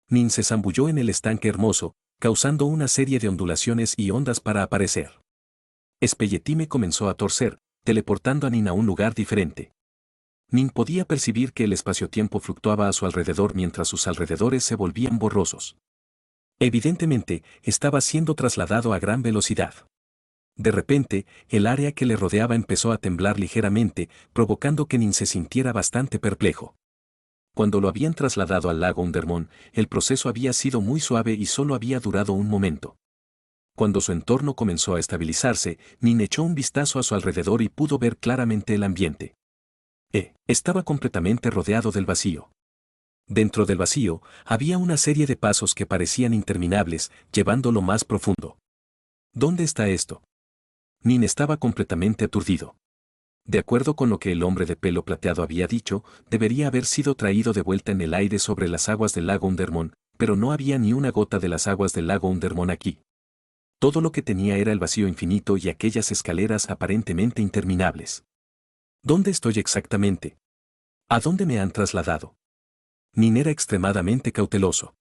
Nin se zambulló en el estanque hermoso, causando una serie de ondulaciones y ondas para aparecer. Spelletime comenzó a torcer, teleportando a Nin a un lugar diferente. Nin podía percibir que el espacio-tiempo fluctuaba a su alrededor mientras sus alrededores se volvían borrosos. Evidentemente, estaba siendo trasladado a gran velocidad. De repente, el área que le rodeaba empezó a temblar ligeramente, provocando que Nin se sintiera bastante perplejo. Cuando lo habían trasladado al lago Undermoon, el proceso había sido muy suave y solo había durado un momento. Cuando su entorno comenzó a estabilizarse, Nin echó un vistazo a su alrededor y pudo ver claramente el ambiente. Estaba completamente rodeado del vacío. Dentro del vacío, había una serie de pasos que parecían interminables, llevándolo más profundo. ¿Dónde está esto? Nin estaba completamente aturdido. De acuerdo con lo que el hombre de pelo plateado había dicho, debería haber sido traído de vuelta en el aire sobre las aguas del lago Undermoon, pero no había ni una gota de las aguas del lago Undermoon aquí. Todo lo que tenía era el vacío infinito y aquellas escaleras aparentemente interminables. ¿Dónde estoy exactamente? ¿A dónde me han trasladado? Nin era extremadamente cauteloso.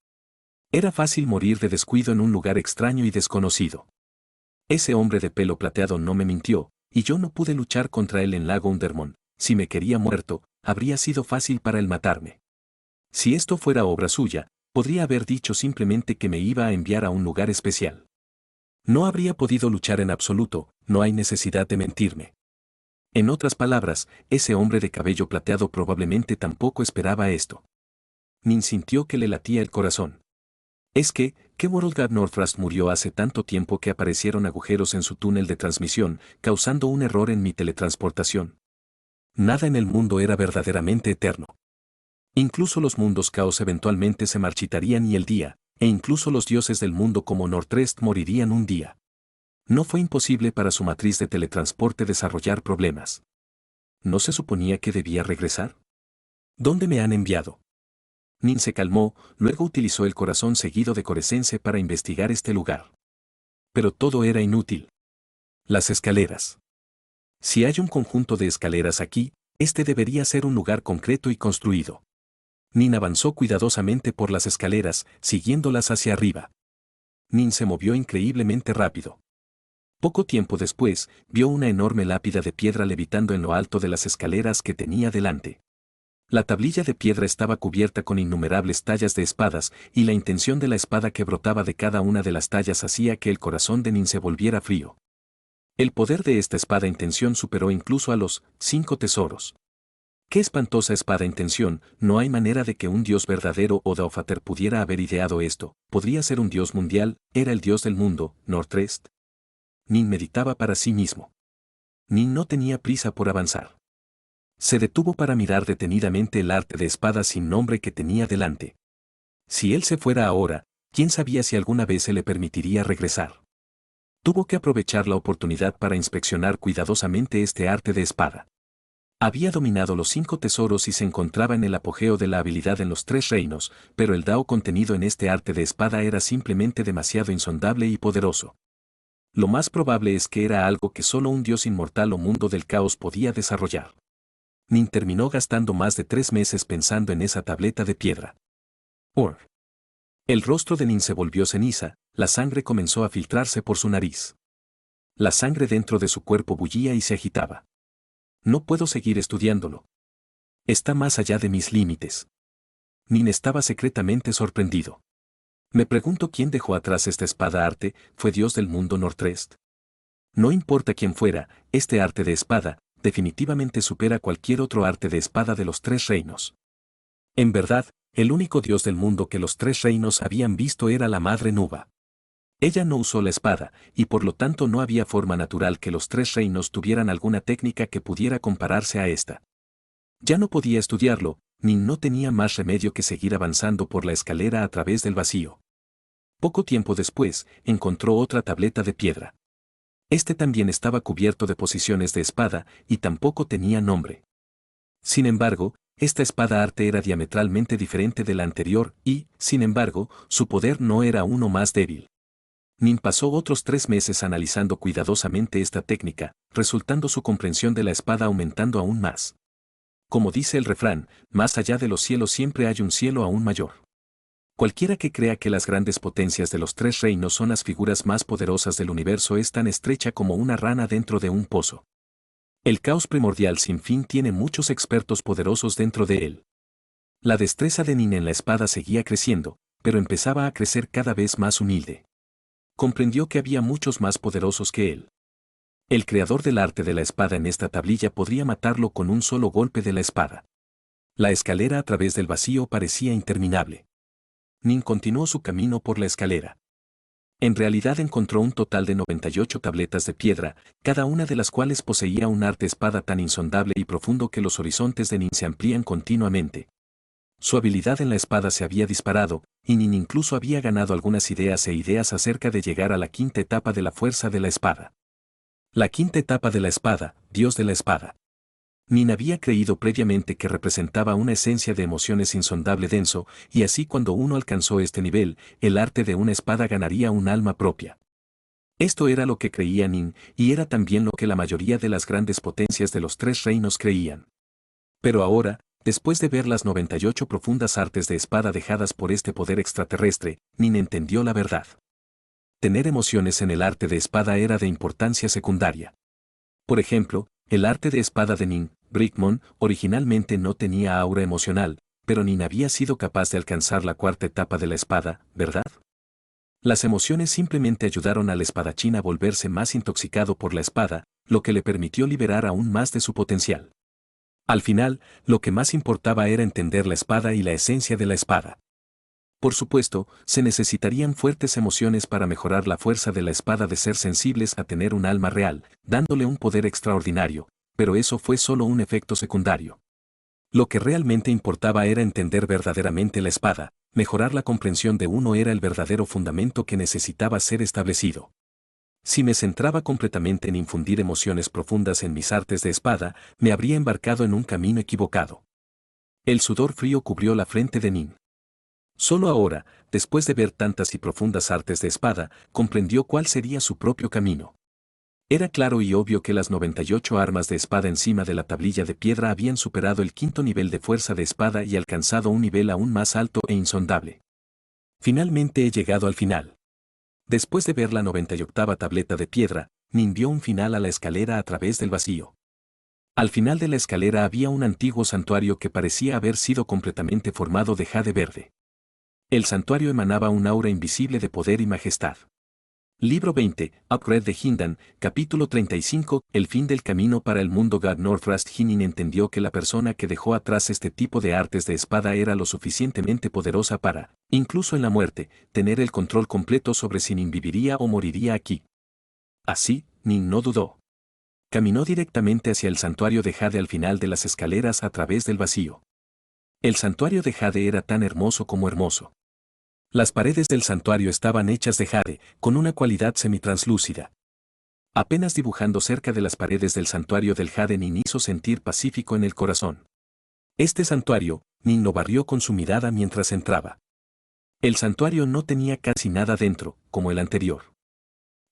Era fácil morir de descuido en un lugar extraño y desconocido. Ese hombre de pelo plateado no me mintió, y yo no pude luchar contra él en lago Undermoon. Si me quería muerto, habría sido fácil para él matarme. Si esto fuera obra suya, podría haber dicho simplemente que me iba a enviar a un lugar especial. No habría podido luchar en absoluto, no hay necesidad de mentirme. En otras palabras, ese hombre de cabello plateado probablemente tampoco esperaba esto. Nin sintió que le latía el corazón. Es que World Northrast murió hace tanto tiempo que aparecieron agujeros en su túnel de transmisión, causando un error en mi teletransportación. Nada en el mundo era verdaderamente eterno. Incluso los mundos caos eventualmente se marchitarían y el día, e incluso los dioses del mundo como Northrest morirían un día. No fue imposible para su matriz de teletransporte desarrollar problemas. ¿No se suponía que debía regresar? ¿Dónde me han enviado? Nin se calmó, luego utilizó el corazón seguido de Corescense para investigar este lugar. Pero todo era inútil. Las escaleras. Si hay un conjunto de escaleras aquí, este debería ser un lugar concreto y construido. Nin avanzó cuidadosamente por las escaleras, siguiéndolas hacia arriba. Nin se movió increíblemente rápido. Poco tiempo después, vio una enorme lápida de piedra levitando en lo alto de las escaleras que tenía delante. La tablilla de piedra estaba cubierta con innumerables tallas de espadas, y la intención de la espada que brotaba de cada una de las tallas hacía que el corazón de Nin se volviera frío. El poder de esta espada intención superó incluso a los 5 tesoros. ¡Qué espantosa espada intención! No hay manera de que un dios verdadero o Daofater pudiera haber ideado esto. Podría ser un dios mundial, era el dios del mundo, Northrest. Nin meditaba para sí mismo. Nin no tenía prisa por avanzar. Se detuvo para mirar detenidamente el arte de espada sin nombre que tenía delante. Si él se fuera ahora, quién sabía si alguna vez se le permitiría regresar. Tuvo que aprovechar la oportunidad para inspeccionar cuidadosamente este arte de espada. Había dominado los 5 tesoros y se encontraba en el apogeo de la habilidad en los 3 reinos, pero el Dao contenido en este arte de espada era simplemente demasiado insondable y poderoso. Lo más probable es que era algo que solo un dios inmortal o mundo del caos podía desarrollar. Nin terminó gastando más de 3 meses pensando en esa tableta de piedra. El rostro de Nin se volvió ceniza, la sangre comenzó a filtrarse por su nariz. La sangre dentro de su cuerpo bullía y se agitaba. No puedo seguir estudiándolo. Está más allá de mis límites. Nin estaba secretamente sorprendido. Me pregunto quién dejó atrás esta espada arte, fue Dios del mundo Northrest. No importa quién fuera, este arte de espada, definitivamente supera cualquier otro arte de espada de los 3 reinos. En verdad, el único dios del mundo que los 3 reinos habían visto era la Madre Nuba. Ella no usó la espada, y por lo tanto no había forma natural que los 3 reinos tuvieran alguna técnica que pudiera compararse a esta. Ya no podía estudiarlo, ni no tenía más remedio que seguir avanzando por la escalera a través del vacío. Poco tiempo después, encontró otra tableta de piedra. Este también estaba cubierto de posiciones de espada, y tampoco tenía nombre. Sin embargo, esta espada arte era diametralmente diferente de la anterior y, sin embargo, su poder no era uno más débil. Nin pasó otros 3 meses analizando cuidadosamente esta técnica, resultando su comprensión de la espada aumentando aún más. Como dice el refrán, más allá de los cielos siempre hay un cielo aún mayor. Cualquiera que crea que las grandes potencias de los 3 reinos son las figuras más poderosas del universo es tan estrecha como una rana dentro de un pozo. El caos primordial sin fin tiene muchos expertos poderosos dentro de él. La destreza de Nin en la espada seguía creciendo, pero empezaba a crecer cada vez más humilde. Comprendió que había muchos más poderosos que él. El creador del arte de la espada en esta tablilla podría matarlo con un solo golpe de la espada. La escalera a través del vacío parecía interminable. Nin continuó su camino por la escalera. En realidad encontró un total de 98 tabletas de piedra, cada una de las cuales poseía un arte espada tan insondable y profundo que los horizontes de Nin se amplían continuamente. Su habilidad en la espada se había disparado, y Nin incluso había ganado algunas ideas acerca de llegar a la 5ª etapa de la fuerza de la espada. La 5ª etapa de la espada, Dios de la espada. Nin había creído previamente que representaba una esencia de emociones insondable denso, y así cuando uno alcanzó este nivel, el arte de una espada ganaría un alma propia. Esto era lo que creía Nin, y era también lo que la mayoría de las grandes potencias de los 3 reinos creían. Pero ahora, después de ver las 98 profundas artes de espada dejadas por este poder extraterrestre, Nin entendió la verdad. Tener emociones en el arte de espada era de importancia secundaria. Por ejemplo, el arte de espada de Nin, Brickmon, originalmente no tenía aura emocional, pero Nin había sido capaz de alcanzar la 4ª etapa de la espada, ¿verdad? Las emociones simplemente ayudaron al espadachín a volverse más intoxicado por la espada, lo que le permitió liberar aún más de su potencial. Al final, lo que más importaba era entender la espada y la esencia de la espada. Por supuesto, se necesitarían fuertes emociones para mejorar la fuerza de la espada de ser sensibles a tener un alma real, dándole un poder extraordinario, pero eso fue solo un efecto secundario. Lo que realmente importaba era entender verdaderamente la espada, mejorar la comprensión de uno era el verdadero fundamento que necesitaba ser establecido. Si me centraba completamente en infundir emociones profundas en mis artes de espada, me habría embarcado en un camino equivocado. El sudor frío cubrió la frente de Nin. Solo ahora, después de ver tantas y profundas artes de espada, comprendió cuál sería su propio camino. Era claro y obvio que las 98 armas de espada encima de la tablilla de piedra habían superado el quinto nivel de fuerza de espada y alcanzado un nivel aún más alto e insondable. Finalmente he llegado al final. Después de ver la 98ª tableta de piedra, Nin vio un final a la escalera a través del vacío. Al final de la escalera había un antiguo santuario que parecía haber sido completamente formado de jade verde. El santuario emanaba un aura invisible de poder y majestad. Libro 20, Upgrade de Hindan, capítulo 35, El fin del camino para el mundo. God Northrast Hinin entendió que la persona que dejó atrás este tipo de artes de espada era lo suficientemente poderosa para, incluso en la muerte, tener el control completo sobre si Nin viviría o moriría aquí. Así, Nin no dudó. Caminó directamente hacia el santuario de jade al final de las escaleras a través del vacío. El santuario de jade era tan hermoso como hermoso. Las paredes del santuario estaban hechas de jade, con una cualidad semitranslúcida. Apenas dibujando cerca de las paredes del santuario del jade, Nin hizo sentir pacífico en el corazón. Este santuario, Nin lo barrió con su mirada mientras entraba. El santuario no tenía casi nada dentro, como el anterior.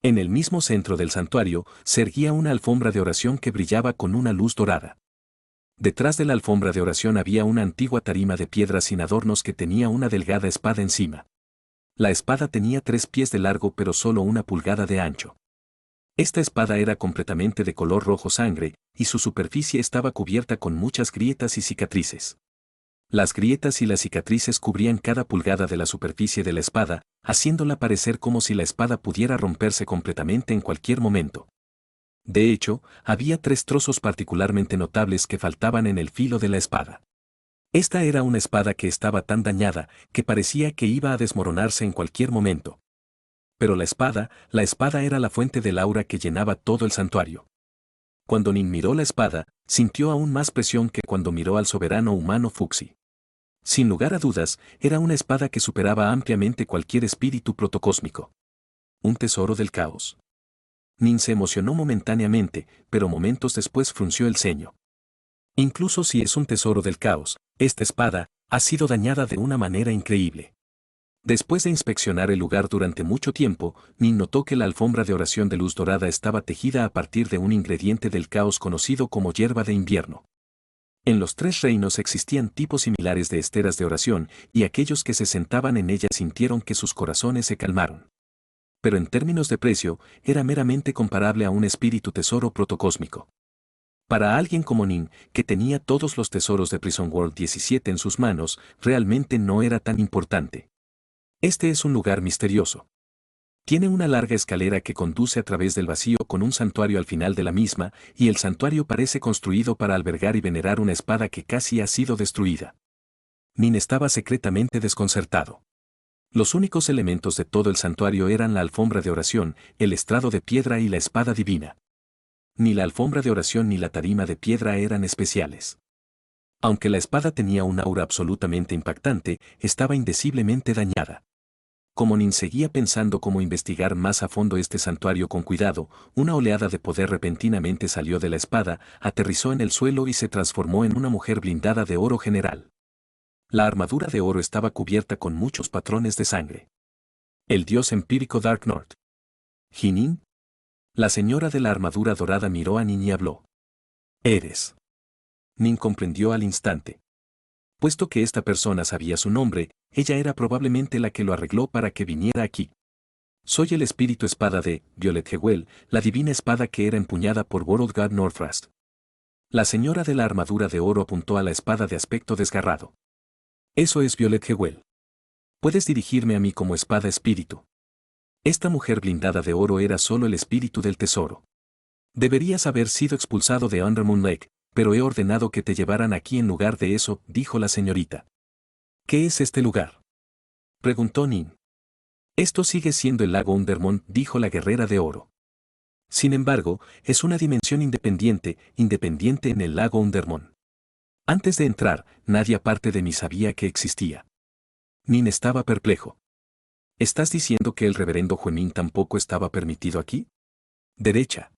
En el mismo centro del santuario, se erguía una alfombra de oración que brillaba con una luz dorada. Detrás de la alfombra de oración había una antigua tarima de piedra sin adornos que tenía una delgada espada encima. La espada tenía 3 pies de largo pero solo 1 pulgada de ancho. Esta espada era completamente de color rojo sangre, y su superficie estaba cubierta con muchas grietas y cicatrices. Las grietas y las cicatrices cubrían cada pulgada de la superficie de la espada, haciéndola parecer como si la espada pudiera romperse completamente en cualquier momento. De hecho, había 3 trozos particularmente notables que faltaban en el filo de la espada. Esta era una espada que estaba tan dañada, que parecía que iba a desmoronarse en cualquier momento. Pero la espada era la fuente del aura que llenaba todo el santuario. Cuando Nin miró la espada, sintió aún más presión que cuando miró al soberano humano Fuxi. Sin lugar a dudas, era una espada que superaba ampliamente cualquier espíritu protocósmico. Un tesoro del caos. Nin se emocionó momentáneamente, pero momentos después frunció el ceño. Incluso si es un tesoro del caos, esta espada ha sido dañada de una manera increíble. Después de inspeccionar el lugar durante mucho tiempo, Nin notó que la alfombra de oración de luz dorada estaba tejida a partir de un ingrediente del caos conocido como hierba de invierno. En los 3 reinos existían tipos similares de esteras de oración, y aquellos que se sentaban en ellas sintieron que sus corazones se calmaron. Pero en términos de precio, era meramente comparable a un espíritu tesoro protocósmico. Para alguien como Nin, que tenía todos los tesoros de Prison World 17 en sus manos, realmente no era tan importante. Este es un lugar misterioso. Tiene una larga escalera que conduce a través del vacío con un santuario al final de la misma, y el santuario parece construido para albergar y venerar una espada que casi ha sido destruida. Nin estaba secretamente desconcertado. Los únicos elementos de todo el santuario eran la alfombra de oración, el estrado de piedra y la espada divina. Ni la alfombra de oración ni la tarima de piedra eran especiales. Aunque la espada tenía un aura absolutamente impactante, estaba indeciblemente dañada. Como Nin seguía pensando cómo investigar más a fondo este santuario con cuidado, una oleada de poder repentinamente salió de la espada, aterrizó en el suelo y se transformó en una mujer blindada de oro general. La armadura de oro estaba cubierta con muchos patrones de sangre. El dios empírico Dark North. ¿Hinin? La señora de la armadura dorada miró a Nin y habló. Eres. Nin comprendió al instante. Puesto que esta persona sabía su nombre, ella era probablemente la que lo arregló para que viniera aquí. Soy el espíritu espada de Violet Hewell, la divina espada que era empuñada por World God Northrast. La señora de la armadura de oro apuntó a la espada de aspecto desgarrado. Eso es Violet Hewell. Puedes dirigirme a mí como espada espíritu. Esta mujer blindada de oro era solo el espíritu del tesoro. Deberías haber sido expulsado de Undermoon Lake, pero he ordenado que te llevaran aquí en lugar de eso, dijo la señorita. ¿Qué es este lugar?, preguntó Nin. Esto sigue siendo el lago Undermoon, dijo la guerrera de oro. Sin embargo, es una dimensión independiente en el lago Undermoon. Antes de entrar, nadie aparte de mí sabía que existía. Nin estaba perplejo. ¿Estás diciendo que el reverendo Juemin tampoco estaba permitido aquí? Derecha.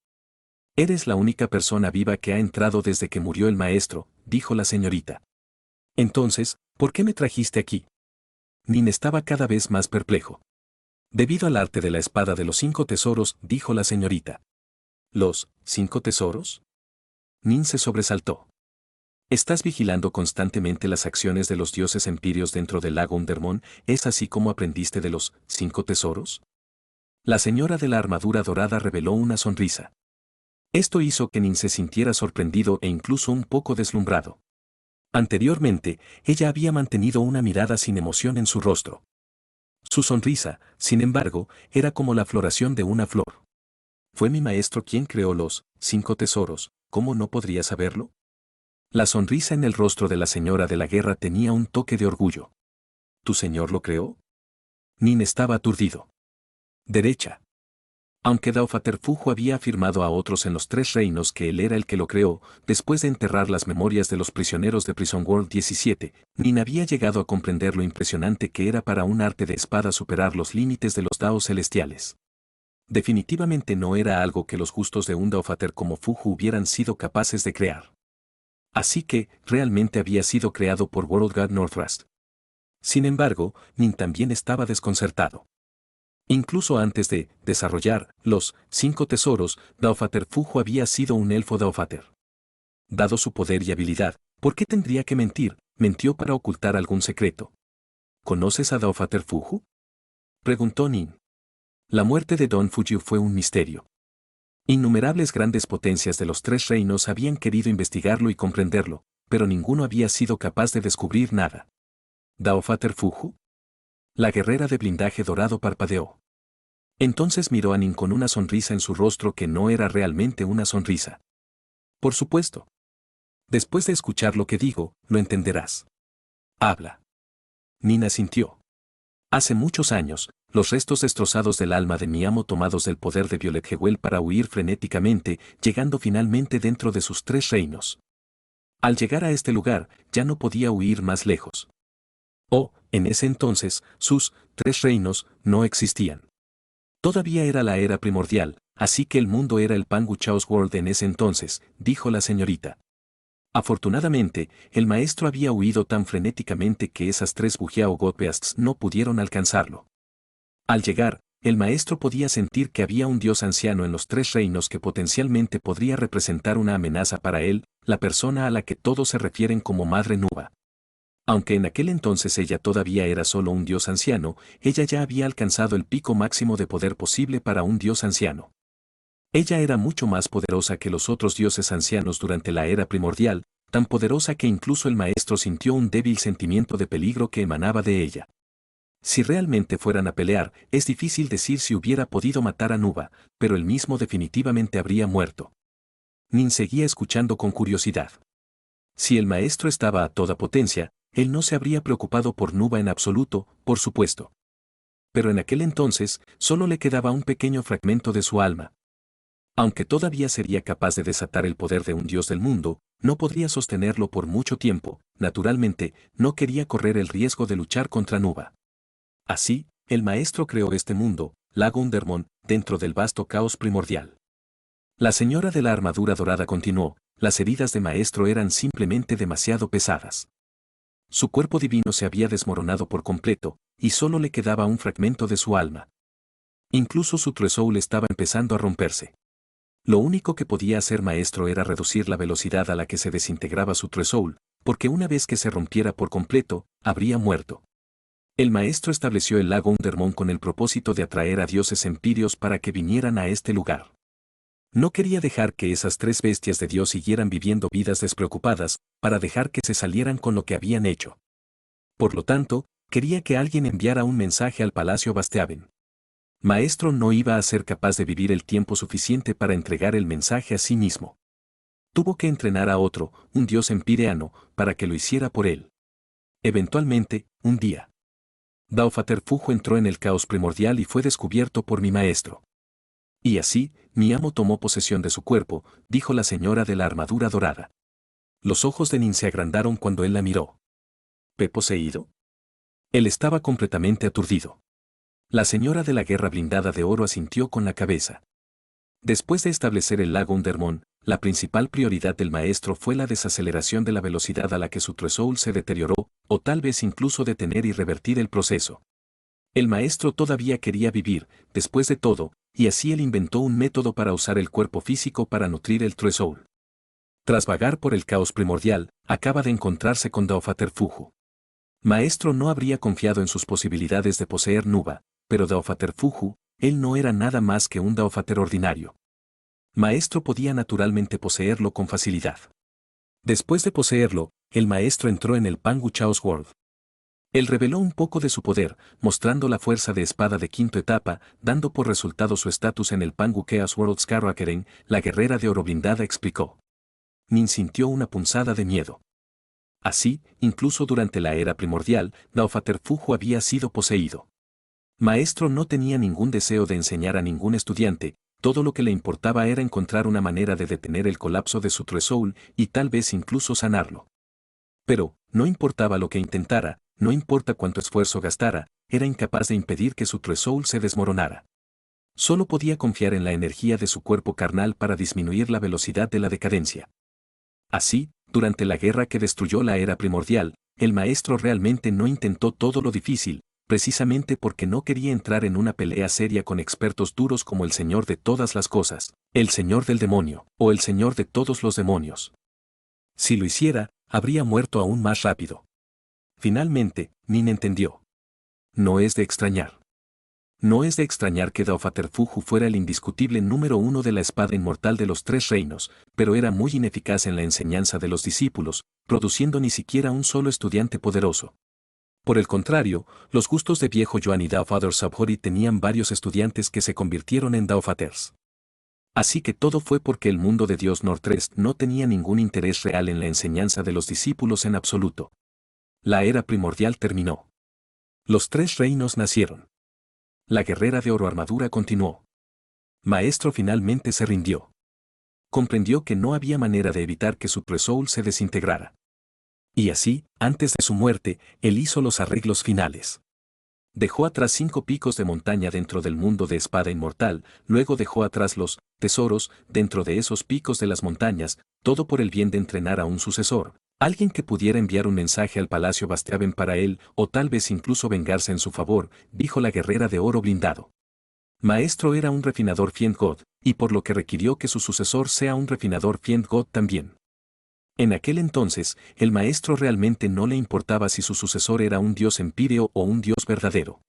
Eres la única persona viva que ha entrado desde que murió el maestro, dijo la señorita. Entonces, ¿por qué me trajiste aquí? Nin estaba cada vez más perplejo. Debido al arte de la espada de los 5 tesoros, dijo la señorita. ¿Los 5 tesoros? Nin se sobresaltó. ¿Estás vigilando constantemente las acciones de los dioses empíreos dentro del lago Undermoon? ¿Es así como aprendiste de los 5 tesoros? La señora de la armadura dorada reveló una sonrisa. Esto hizo que Nin se sintiera sorprendido e incluso un poco deslumbrado. Anteriormente, ella había mantenido una mirada sin emoción en su rostro. Su sonrisa, sin embargo, era como la floración de una flor. Fue mi maestro quien creó los 5 tesoros, ¿cómo no podría saberlo? La sonrisa en el rostro de la señora de la guerra tenía un toque de orgullo. ¿Tu señor lo creó? Nin estaba aturdido. Derecha. Aunque Daofaterfujo había afirmado a otros en los 3 reinos que él era el que lo creó, después de enterrar las memorias de los prisioneros de Prison World 17, Nin había llegado a comprender lo impresionante que era para un arte de espada superar los límites de los Daos celestiales. Definitivamente no era algo que los justos de un Daofater como Fuju hubieran sido capaces de crear. Así que, realmente había sido creado por World God Northrust. Sin embargo, Nin también estaba desconcertado. Incluso antes de desarrollar los 5 tesoros, Daofaterfujo había sido un elfo Daofater. Dado su poder y habilidad, ¿por qué tendría que mentir? ¿Mentió para ocultar algún secreto? ¿Conoces a Daofaterfujo?, preguntó Nin. La muerte de Don Fujiu fue un misterio. Innumerables grandes potencias de los 3 reinos habían querido investigarlo y comprenderlo, pero ninguno había sido capaz de descubrir nada. ¿Daofaterfujo? La guerrera de blindaje dorado parpadeó. Entonces miró a Nin con una sonrisa en su rostro que no era realmente una sonrisa. Por supuesto. Después de escuchar lo que digo, lo entenderás. Habla. Nin asintió. Hace muchos años, los restos destrozados del alma de mi amo tomados del poder de Violet Jewel para huir frenéticamente, llegando finalmente dentro de sus 3 reinos. Al llegar a este lugar, ya no podía huir más lejos. En ese entonces, sus 3 reinos no existían. Todavía era la era primordial, así que el mundo era el Pangu Chaos World en ese entonces, dijo la señorita. Afortunadamente, el maestro había huido tan frenéticamente que esas 3 Bujiao Godbeasts no pudieron alcanzarlo. Al llegar, el maestro podía sentir que había un dios anciano en los 3 reinos que potencialmente podría representar una amenaza para él, la persona a la que todos se refieren como Madre Nuba. Aunque en aquel entonces ella todavía era solo un dios anciano, ella ya había alcanzado el pico máximo de poder posible para un dios anciano. Ella era mucho más poderosa que los otros dioses ancianos durante la era primordial, tan poderosa que incluso el maestro sintió un débil sentimiento de peligro que emanaba de ella. Si realmente fueran a pelear, es difícil decir si hubiera podido matar a Nuba, pero él mismo definitivamente habría muerto. Nin seguía escuchando con curiosidad. Si el maestro estaba a toda potencia, él no se habría preocupado por Nuba en absoluto, por supuesto. Pero en aquel entonces, solo le quedaba un pequeño fragmento de su alma. Aunque todavía sería capaz de desatar el poder de un dios del mundo, no podría sostenerlo por mucho tiempo, naturalmente, no quería correr el riesgo de luchar contra Nuba. Así, el maestro creó este mundo, Lago Undermoon, dentro del vasto caos primordial. La señora de la armadura dorada continuó, las heridas de maestro eran simplemente demasiado pesadas. Su cuerpo divino se había desmoronado por completo, y solo le quedaba un fragmento de su alma. Incluso su True Soul estaba empezando a romperse. Lo único que podía hacer maestro era reducir la velocidad a la que se desintegraba su True Soul, porque una vez que se rompiera por completo, habría muerto. El maestro estableció el lago Undermoon con el propósito de atraer a dioses empíreos para que vinieran a este lugar. No quería dejar que esas 3 bestias de Dios siguieran viviendo vidas despreocupadas, para dejar que se salieran con lo que habían hecho. Por lo tanto, quería que alguien enviara un mensaje al Palacio Basteaven. Maestro no iba a ser capaz de vivir el tiempo suficiente para entregar el mensaje a sí mismo. Tuvo que entrenar a otro, un dios empireano, para que lo hiciera por él. Eventualmente, un día, Daofaterfujo entró en el caos primordial y fue descubierto por mi maestro. Y así, mi amo tomó posesión de su cuerpo, dijo la señora de la armadura dorada. Los ojos de Nin se agrandaron cuando él la miró. ¿Pe poseído? Él estaba completamente aturdido. La señora de la guerra blindada de oro asintió con la cabeza. Después de establecer el lago Undermon, la principal prioridad del maestro fue la desaceleración de la velocidad a la que su Tresoul se deterioró, o tal vez incluso detener y revertir el proceso. El maestro todavía quería vivir, después de todo, y así él inventó un método para usar el cuerpo físico para nutrir el Tresoul. Tras vagar por el caos primordial, acaba de encontrarse con Daofaterfujo. Maestro no habría confiado en sus posibilidades de poseer Nuba, pero Daofaterfujo, él no era nada más que un Daofater ordinario. Maestro podía naturalmente poseerlo con facilidad. Después de poseerlo, el maestro entró en el Pangu Chaos World. Él reveló un poco de su poder, mostrando la fuerza de espada de quinta etapa, dando por resultado su estatus en el Pangu Chaos World. Scarrakeren, la guerrera de oro blindada, explicó. Nin sintió una punzada de miedo. Así, incluso durante la era primordial, Daofaterfujo había sido poseído. Maestro no tenía ningún deseo de enseñar a ningún estudiante, todo lo que le importaba era encontrar una manera de detener el colapso de su Tresoul y tal vez incluso sanarlo. Pero, no importaba lo que intentara, no importa cuánto esfuerzo gastara, era incapaz de impedir que su Tresoul se desmoronara. Solo podía confiar en la energía de su cuerpo carnal para disminuir la velocidad de la decadencia. Así, durante la guerra que destruyó la era primordial, el maestro realmente no intentó todo lo difícil, precisamente porque no quería entrar en una pelea seria con expertos duros como el Señor de todas las cosas, el Señor del demonio, o el Señor de todos los demonios. Si lo hiciera, habría muerto aún más rápido. Finalmente, Nin entendió. No es de extrañar. No es de extrañar que Daofaterfujo fuera el indiscutible número uno de la espada inmortal de los tres reinos, pero era muy ineficaz en la enseñanza de los discípulos, produciendo ni siquiera un solo estudiante poderoso. Por el contrario, los gustos de viejo Yuan y Daofather Sabhori tenían varios estudiantes que se convirtieron en Daofaters. Así que todo fue porque el mundo de Dios Northwest no tenía ningún interés real en la enseñanza de los discípulos en absoluto. La era primordial terminó. Los tres reinos nacieron. La guerrera de oro armadura continuó. Maestro finalmente se rindió. Comprendió que no había manera de evitar que su Tresoul se desintegrara. Y así, antes de su muerte, él hizo los arreglos finales. Dejó atrás 5 picos de montaña dentro del mundo de espada inmortal, luego dejó atrás los tesoros dentro de esos picos de las montañas, todo por el bien de entrenar a un sucesor, alguien que pudiera enviar un mensaje al palacio Bastiaven para él, o tal vez incluso vengarse en su favor, dijo la guerrera de oro blindado. Maestro era un refinador Fiend God, y por lo que requirió que su sucesor sea un refinador Fiend God también. En aquel entonces, el maestro realmente no le importaba si su sucesor era un dios empíreo o un dios verdadero.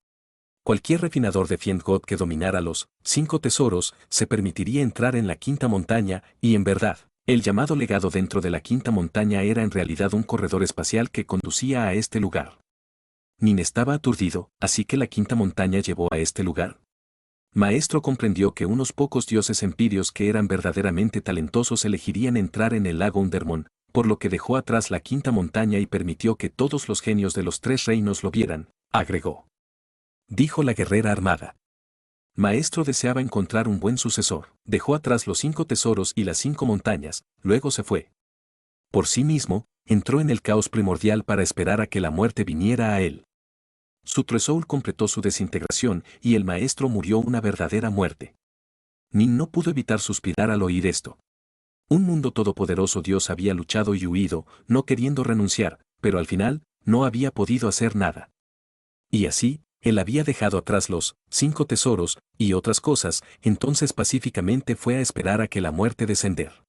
Cualquier refinador de Fiend God que dominara los 5 tesoros se permitiría entrar en la quinta montaña, y en verdad, el llamado legado dentro de la quinta montaña era en realidad un corredor espacial que conducía a este lugar. Nin estaba aturdido, así que la quinta montaña llevó a este lugar. Maestro comprendió que unos pocos dioses empíreos que eran verdaderamente talentosos elegirían entrar en el lago Undermon, por lo que dejó atrás la quinta montaña y permitió que todos los genios de los tres reinos lo vieran, agregó. Dijo la guerrera armada. Maestro deseaba encontrar un buen sucesor, dejó atrás los 5 tesoros y las 5 montañas, luego se fue. Por sí mismo, entró en el caos primordial para esperar a que la muerte viniera a él. Su Tresoul completó su desintegración y el maestro murió una verdadera muerte. Nin no pudo evitar suspirar al oír esto. Un mundo todopoderoso Dios había luchado y huido, no queriendo renunciar, pero al final, no había podido hacer nada. Y así, él había dejado atrás los 5 tesoros y otras cosas, entonces pacíficamente fue a esperar a que la muerte descender.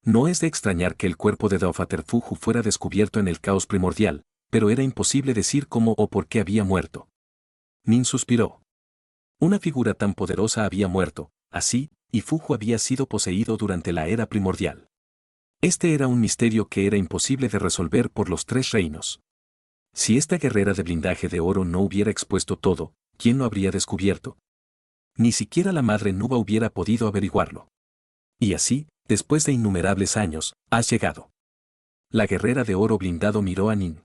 No es de extrañar que el cuerpo de Daofaterfujo fuera descubierto en el caos primordial, pero era imposible decir cómo o por qué había muerto. Nin suspiró. Una figura tan poderosa había muerto, así, y Fujo había sido poseído durante la era primordial. Este era un misterio que era imposible de resolver por los tres reinos. Si esta guerrera de blindaje de oro no hubiera expuesto todo, ¿quién lo habría descubierto? Ni siquiera la madre Nuba hubiera podido averiguarlo. Y así, después de innumerables años, has llegado. La guerrera de oro blindado miró a Nin.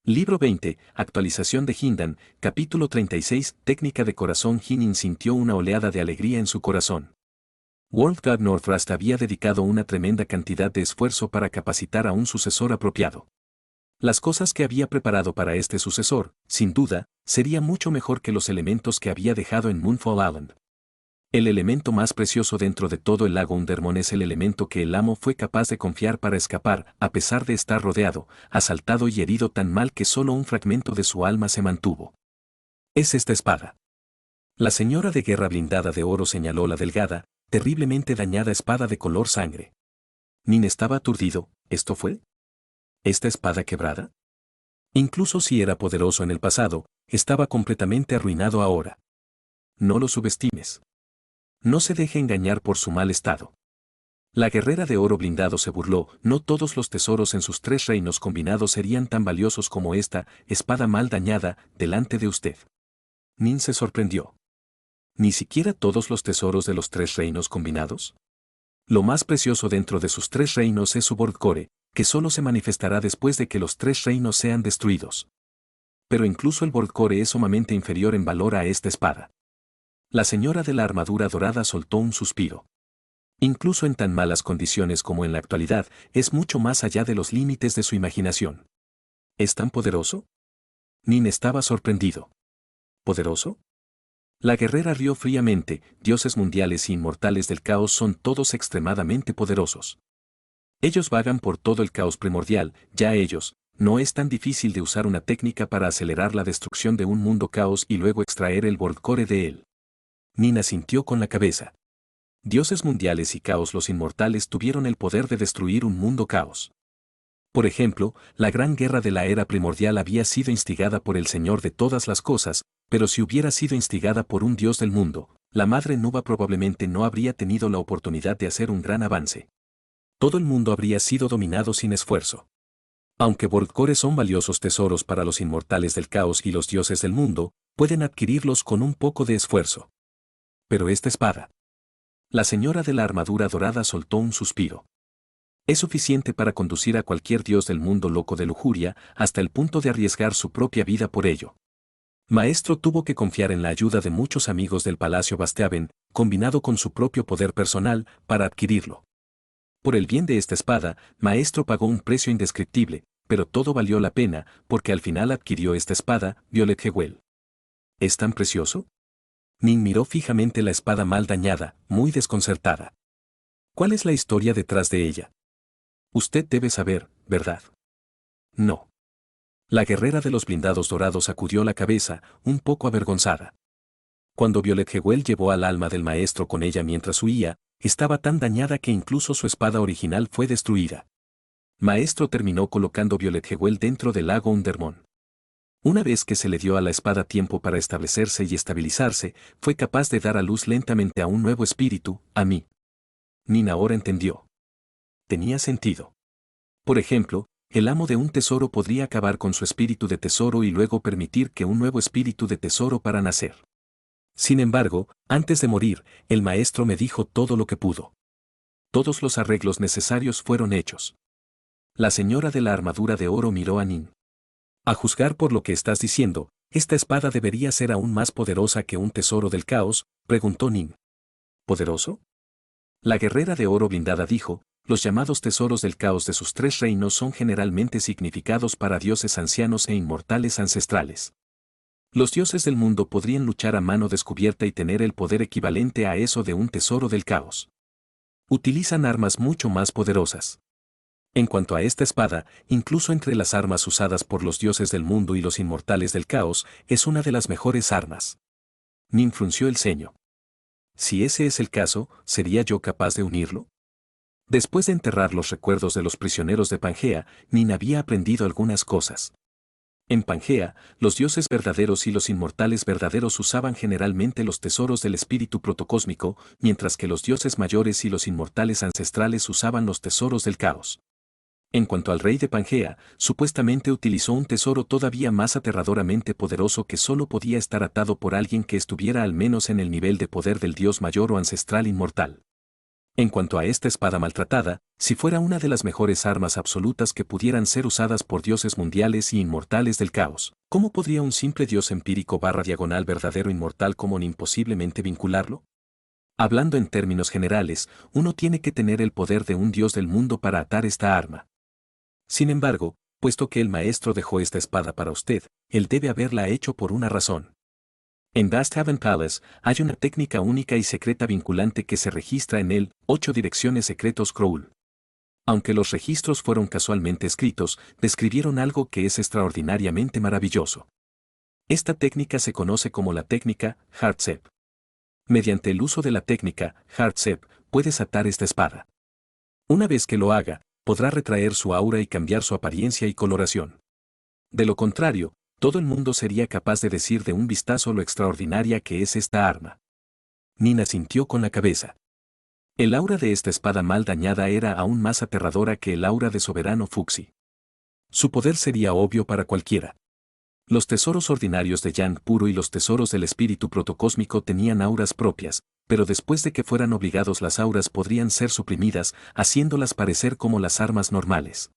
Libro 20, actualización de Hindan, capítulo 36, técnica de corazón. Nin sintió una oleada de alegría en su corazón. World God Northrust había dedicado una tremenda cantidad de esfuerzo para capacitar a un sucesor apropiado. Las cosas que había preparado para este sucesor, sin duda, sería mucho mejor que los elementos que había dejado en Moonfall Island. El elemento más precioso dentro de todo el lago Undermon es el elemento que el amo fue capaz de confiar para escapar, a pesar de estar rodeado, asaltado y herido tan mal que solo un fragmento de su alma se mantuvo. Es esta espada. La señora de guerra blindada de oro señaló la delgada, terriblemente dañada espada de color sangre. Nin estaba aturdido. ¿Esto fue? ¿Esta espada quebrada? Incluso si era poderoso en el pasado, estaba completamente arruinado ahora. No lo subestimes. No se deje engañar por su mal estado. La guerrera de oro blindado se burló. No todos los tesoros en sus 3 reinos combinados serían tan valiosos como esta espada mal dañada delante de usted. Nin se sorprendió. ¿Ni siquiera todos los tesoros de los 3 reinos combinados? Lo más precioso dentro de sus 3 reinos es su Bordcore, que solo se manifestará después de que los 3 reinos sean destruidos. Pero incluso el Bordcore es sumamente inferior en valor a esta espada. La señora de la armadura dorada soltó un suspiro. Incluso en tan malas condiciones como en la actualidad, es mucho más allá de los límites de su imaginación. ¿Es tan poderoso? Nin estaba sorprendido. ¿Poderoso? La guerrera rió fríamente. Dioses mundiales e inmortales del caos son todos extremadamente poderosos. Ellos vagan por todo el caos primordial, ya ellos, no es tan difícil de usar una técnica para acelerar la destrucción de un mundo caos y luego extraer el Bordcore de él. Nin asintió con la cabeza. Dioses mundiales y caos los inmortales tuvieron el poder de destruir un mundo caos. Por ejemplo, la gran guerra de la era primordial había sido instigada por el Señor de todas las cosas, pero si hubiera sido instigada por un dios del mundo, la madre Nuba probablemente no habría tenido la oportunidad de hacer un gran avance. Todo el mundo habría sido dominado sin esfuerzo. Aunque Bordcore son valiosos tesoros para los inmortales del caos y los dioses del mundo, pueden adquirirlos con un poco de esfuerzo. Pero esta espada. La señora de la armadura dorada soltó un suspiro. Es suficiente para conducir a cualquier dios del mundo loco de lujuria, hasta el punto de arriesgar su propia vida por ello. Maestro tuvo que confiar en la ayuda de muchos amigos del Palacio Basteaven, combinado con su propio poder personal, para adquirirlo. Por el bien de esta espada, Maestro pagó un precio indescriptible, pero todo valió la pena, porque al final adquirió esta espada, Violet Jewel. ¿Es tan precioso? Nin miró fijamente la espada mal dañada, muy desconcertada. ¿Cuál es la historia detrás de ella? Usted debe saber, ¿verdad? No. La guerrera de los blindados dorados sacudió la cabeza, un poco avergonzada. Cuando Violet Jewel llevó al alma del maestro con ella mientras huía, estaba tan dañada que incluso su espada original fue destruida. Maestro terminó colocando Violet Jewel dentro del lago Undermon. Una vez que se le dio a la espada tiempo para establecerse y estabilizarse, fue capaz de dar a luz lentamente a un nuevo espíritu, a mí. Nin ahora entendió. Tenía sentido. Por ejemplo, el amo de un tesoro podría acabar con su espíritu de tesoro y luego permitir que un nuevo espíritu de tesoro para nacer. Sin embargo, antes de morir, el maestro me dijo todo lo que pudo. Todos los arreglos necesarios fueron hechos. La señora de la armadura de oro miró a Nin. A juzgar por lo que estás diciendo, esta espada debería ser aún más poderosa que un tesoro del caos, preguntó Nin. ¿Poderoso? La guerrera de oro blindada dijo, los llamados tesoros del caos de sus 3 reinos son generalmente significados para dioses ancianos e inmortales ancestrales. Los dioses del mundo podrían luchar a mano descubierta y tener el poder equivalente a eso de un tesoro del caos. Utilizan armas mucho más poderosas. En cuanto a esta espada, incluso entre las armas usadas por los dioses del mundo y los inmortales del caos, es una de las mejores armas. Nin frunció el ceño. Si ese es el caso, ¿sería yo capaz de unirlo? Después de enterrar los recuerdos de los prisioneros de Pangea, Nin había aprendido algunas cosas. En Pangea, los dioses verdaderos y los inmortales verdaderos usaban generalmente los tesoros del espíritu protocósmico, mientras que los dioses mayores y los inmortales ancestrales usaban los tesoros del caos. En cuanto al rey de Pangea, supuestamente utilizó un tesoro todavía más aterradoramente poderoso que solo podía estar atado por alguien que estuviera al menos en el nivel de poder del dios mayor o ancestral inmortal. En cuanto a esta espada maltratada, si fuera una de las mejores armas absolutas que pudieran ser usadas por dioses mundiales y inmortales del caos, ¿cómo podría un simple dios empírico barra diagonal verdadero inmortal como imposiblemente vincularlo? Hablando en términos generales, uno tiene que tener el poder de un dios del mundo para atar esta arma. Sin embargo, puesto que el maestro dejó esta espada para usted, él debe haberla hecho por una razón. En Dusthaven Palace hay una técnica única y secreta vinculante que se registra en el 8 Direcciones Secretos Scroll. Aunque los registros fueron casualmente escritos, describieron algo que es extraordinariamente maravilloso. Esta técnica se conoce como la técnica Heartsep. Mediante el uso de la técnica Heartsep, puedes atar esta espada. Una vez que lo haga, podrá retraer su aura y cambiar su apariencia y coloración. De lo contrario, todo el mundo sería capaz de decir de un vistazo lo extraordinaria que es esta arma. Nina sintió con la cabeza. El aura de esta espada mal dañada era aún más aterradora que el aura de Soberano Fuxi. Su poder sería obvio para cualquiera. Los tesoros ordinarios de Yang puro y los tesoros del espíritu protocósmico tenían auras propias, pero después de que fueran obligados las auras podrían ser suprimidas, haciéndolas parecer como las armas normales.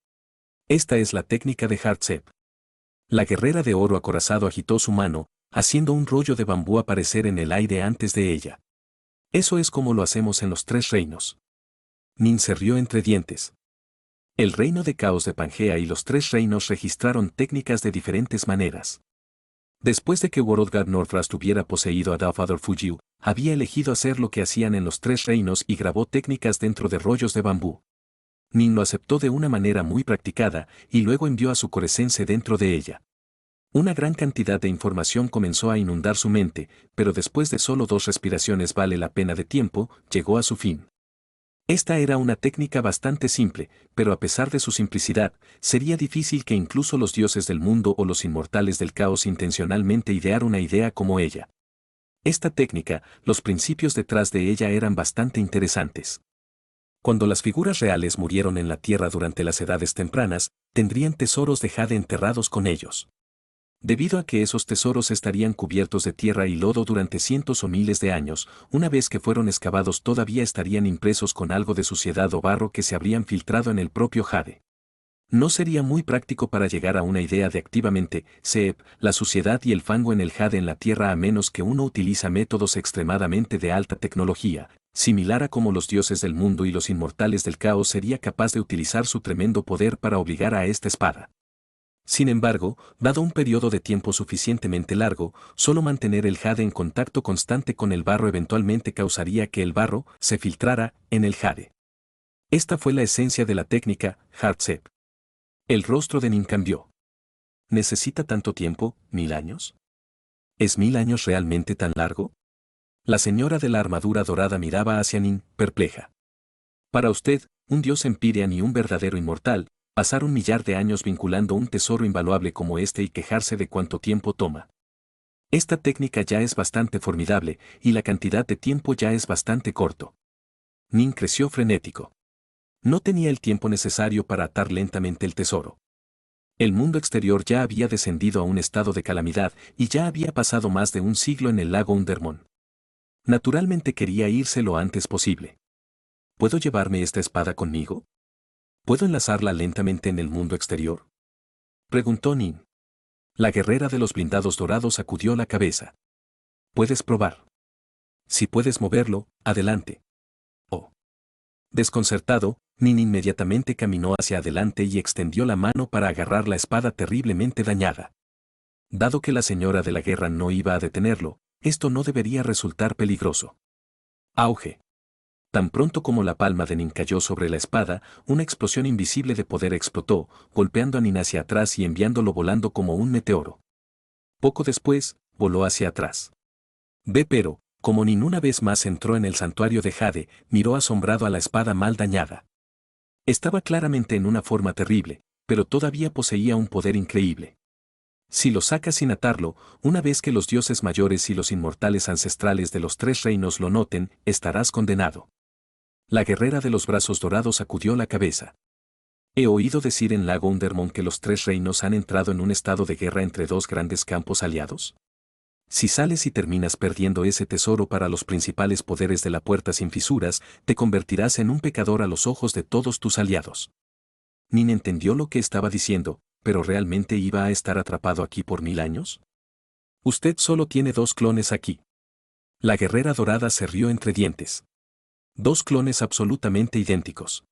Esta es la técnica de Heartsep. La guerrera de oro acorazado agitó su mano, haciendo un rollo de bambú aparecer en el aire antes de ella. Eso es como lo hacemos en los tres reinos. Nin se rió entre dientes. El reino de caos de Pangea y los tres reinos registraron técnicas de diferentes maneras. Después de que Worldgard Northrast hubiera poseído a Dalfador Fujiu, había elegido hacer lo que hacían en los tres reinos y grabó técnicas dentro de rollos de bambú. Nin lo aceptó de una manera muy practicada y luego envió a su coresense dentro de ella. Una gran cantidad de información comenzó a inundar su mente, pero después de solo 2 respiraciones vale la pena de tiempo, llegó a su fin. Esta era una técnica bastante simple, pero a pesar de su simplicidad, sería difícil que incluso los dioses del mundo o los inmortales del caos intencionalmente idearan una idea como ella. Esta técnica, los principios detrás de ella eran bastante interesantes. Cuando las figuras reales murieron en la tierra durante las edades tempranas, tendrían tesoros de jade enterrados con ellos. Debido a que esos tesoros estarían cubiertos de tierra y lodo durante cientos o miles de años, una vez que fueron excavados todavía estarían impresos con algo de suciedad o barro que se habrían filtrado en el propio jade. No sería muy práctico para llegar a una idea de activamente seep la suciedad y el fango en el jade en la tierra a menos que uno utiliza métodos extremadamente de alta tecnología, similar a como los dioses del mundo y los inmortales del caos sería capaz de utilizar su tremendo poder para obligar a esta espada. Sin embargo, dado un periodo de tiempo suficientemente largo, solo mantener el jade en contacto constante con el barro eventualmente causaría que el barro se filtrara en el jade. Esta fue la esencia de la técnica Heartsep. El rostro de Nin cambió. ¿Necesita tanto tiempo, 1000 años? ¿Es 1000 años realmente tan largo? La señora de la armadura dorada miraba hacia Nin, perpleja. Para usted, un dios Empyrean y un verdadero inmortal, pasar 1 millar de años vinculando un tesoro invaluable como este y quejarse de cuánto tiempo toma. Esta técnica ya es bastante formidable, y la cantidad de tiempo ya es bastante corto. Nin creció frenético. No tenía el tiempo necesario para atar lentamente el tesoro. El mundo exterior ya había descendido a un estado de calamidad y ya había pasado más de un siglo en el lago Undermon. Naturalmente quería irse lo antes posible. ¿Puedo llevarme esta espada conmigo? ¿Puedo enlazarla lentamente en el mundo exterior? Preguntó Nin. La guerrera de los blindados dorados sacudió la cabeza. Puedes probar. Si puedes moverlo, adelante. Oh. Desconcertado, Nin inmediatamente caminó hacia adelante y extendió la mano para agarrar la espada terriblemente dañada. Dado que la señora de la guerra no iba a detenerlo, esto no debería resultar peligroso. Auge. Tan pronto como la palma de Nin cayó sobre la espada, una explosión invisible de poder explotó, golpeando a Nin hacia atrás y enviándolo volando como un meteoro. Poco después, voló hacia atrás. Pero, como Nin una vez más entró en el santuario de Jade, miró asombrado a la espada mal dañada. Estaba claramente en una forma terrible, pero todavía poseía un poder increíble. Si lo sacas sin atarlo, una vez que los dioses mayores y los inmortales ancestrales de los tres reinos lo noten, estarás condenado. La guerrera de los brazos dorados sacudió la cabeza. He oído decir en Lago Undermont que los tres reinos han entrado en un estado de guerra entre dos grandes campos aliados. Si sales y terminas perdiendo ese tesoro para los principales poderes de la puerta sin fisuras, te convertirás en un pecador a los ojos de todos tus aliados. Nin entendió lo que estaba diciendo, pero ¿realmente iba a estar atrapado aquí por 1000 años? Usted solo tiene 2 clones aquí. La guerrera dorada se rió entre dientes. 2 clones absolutamente idénticos.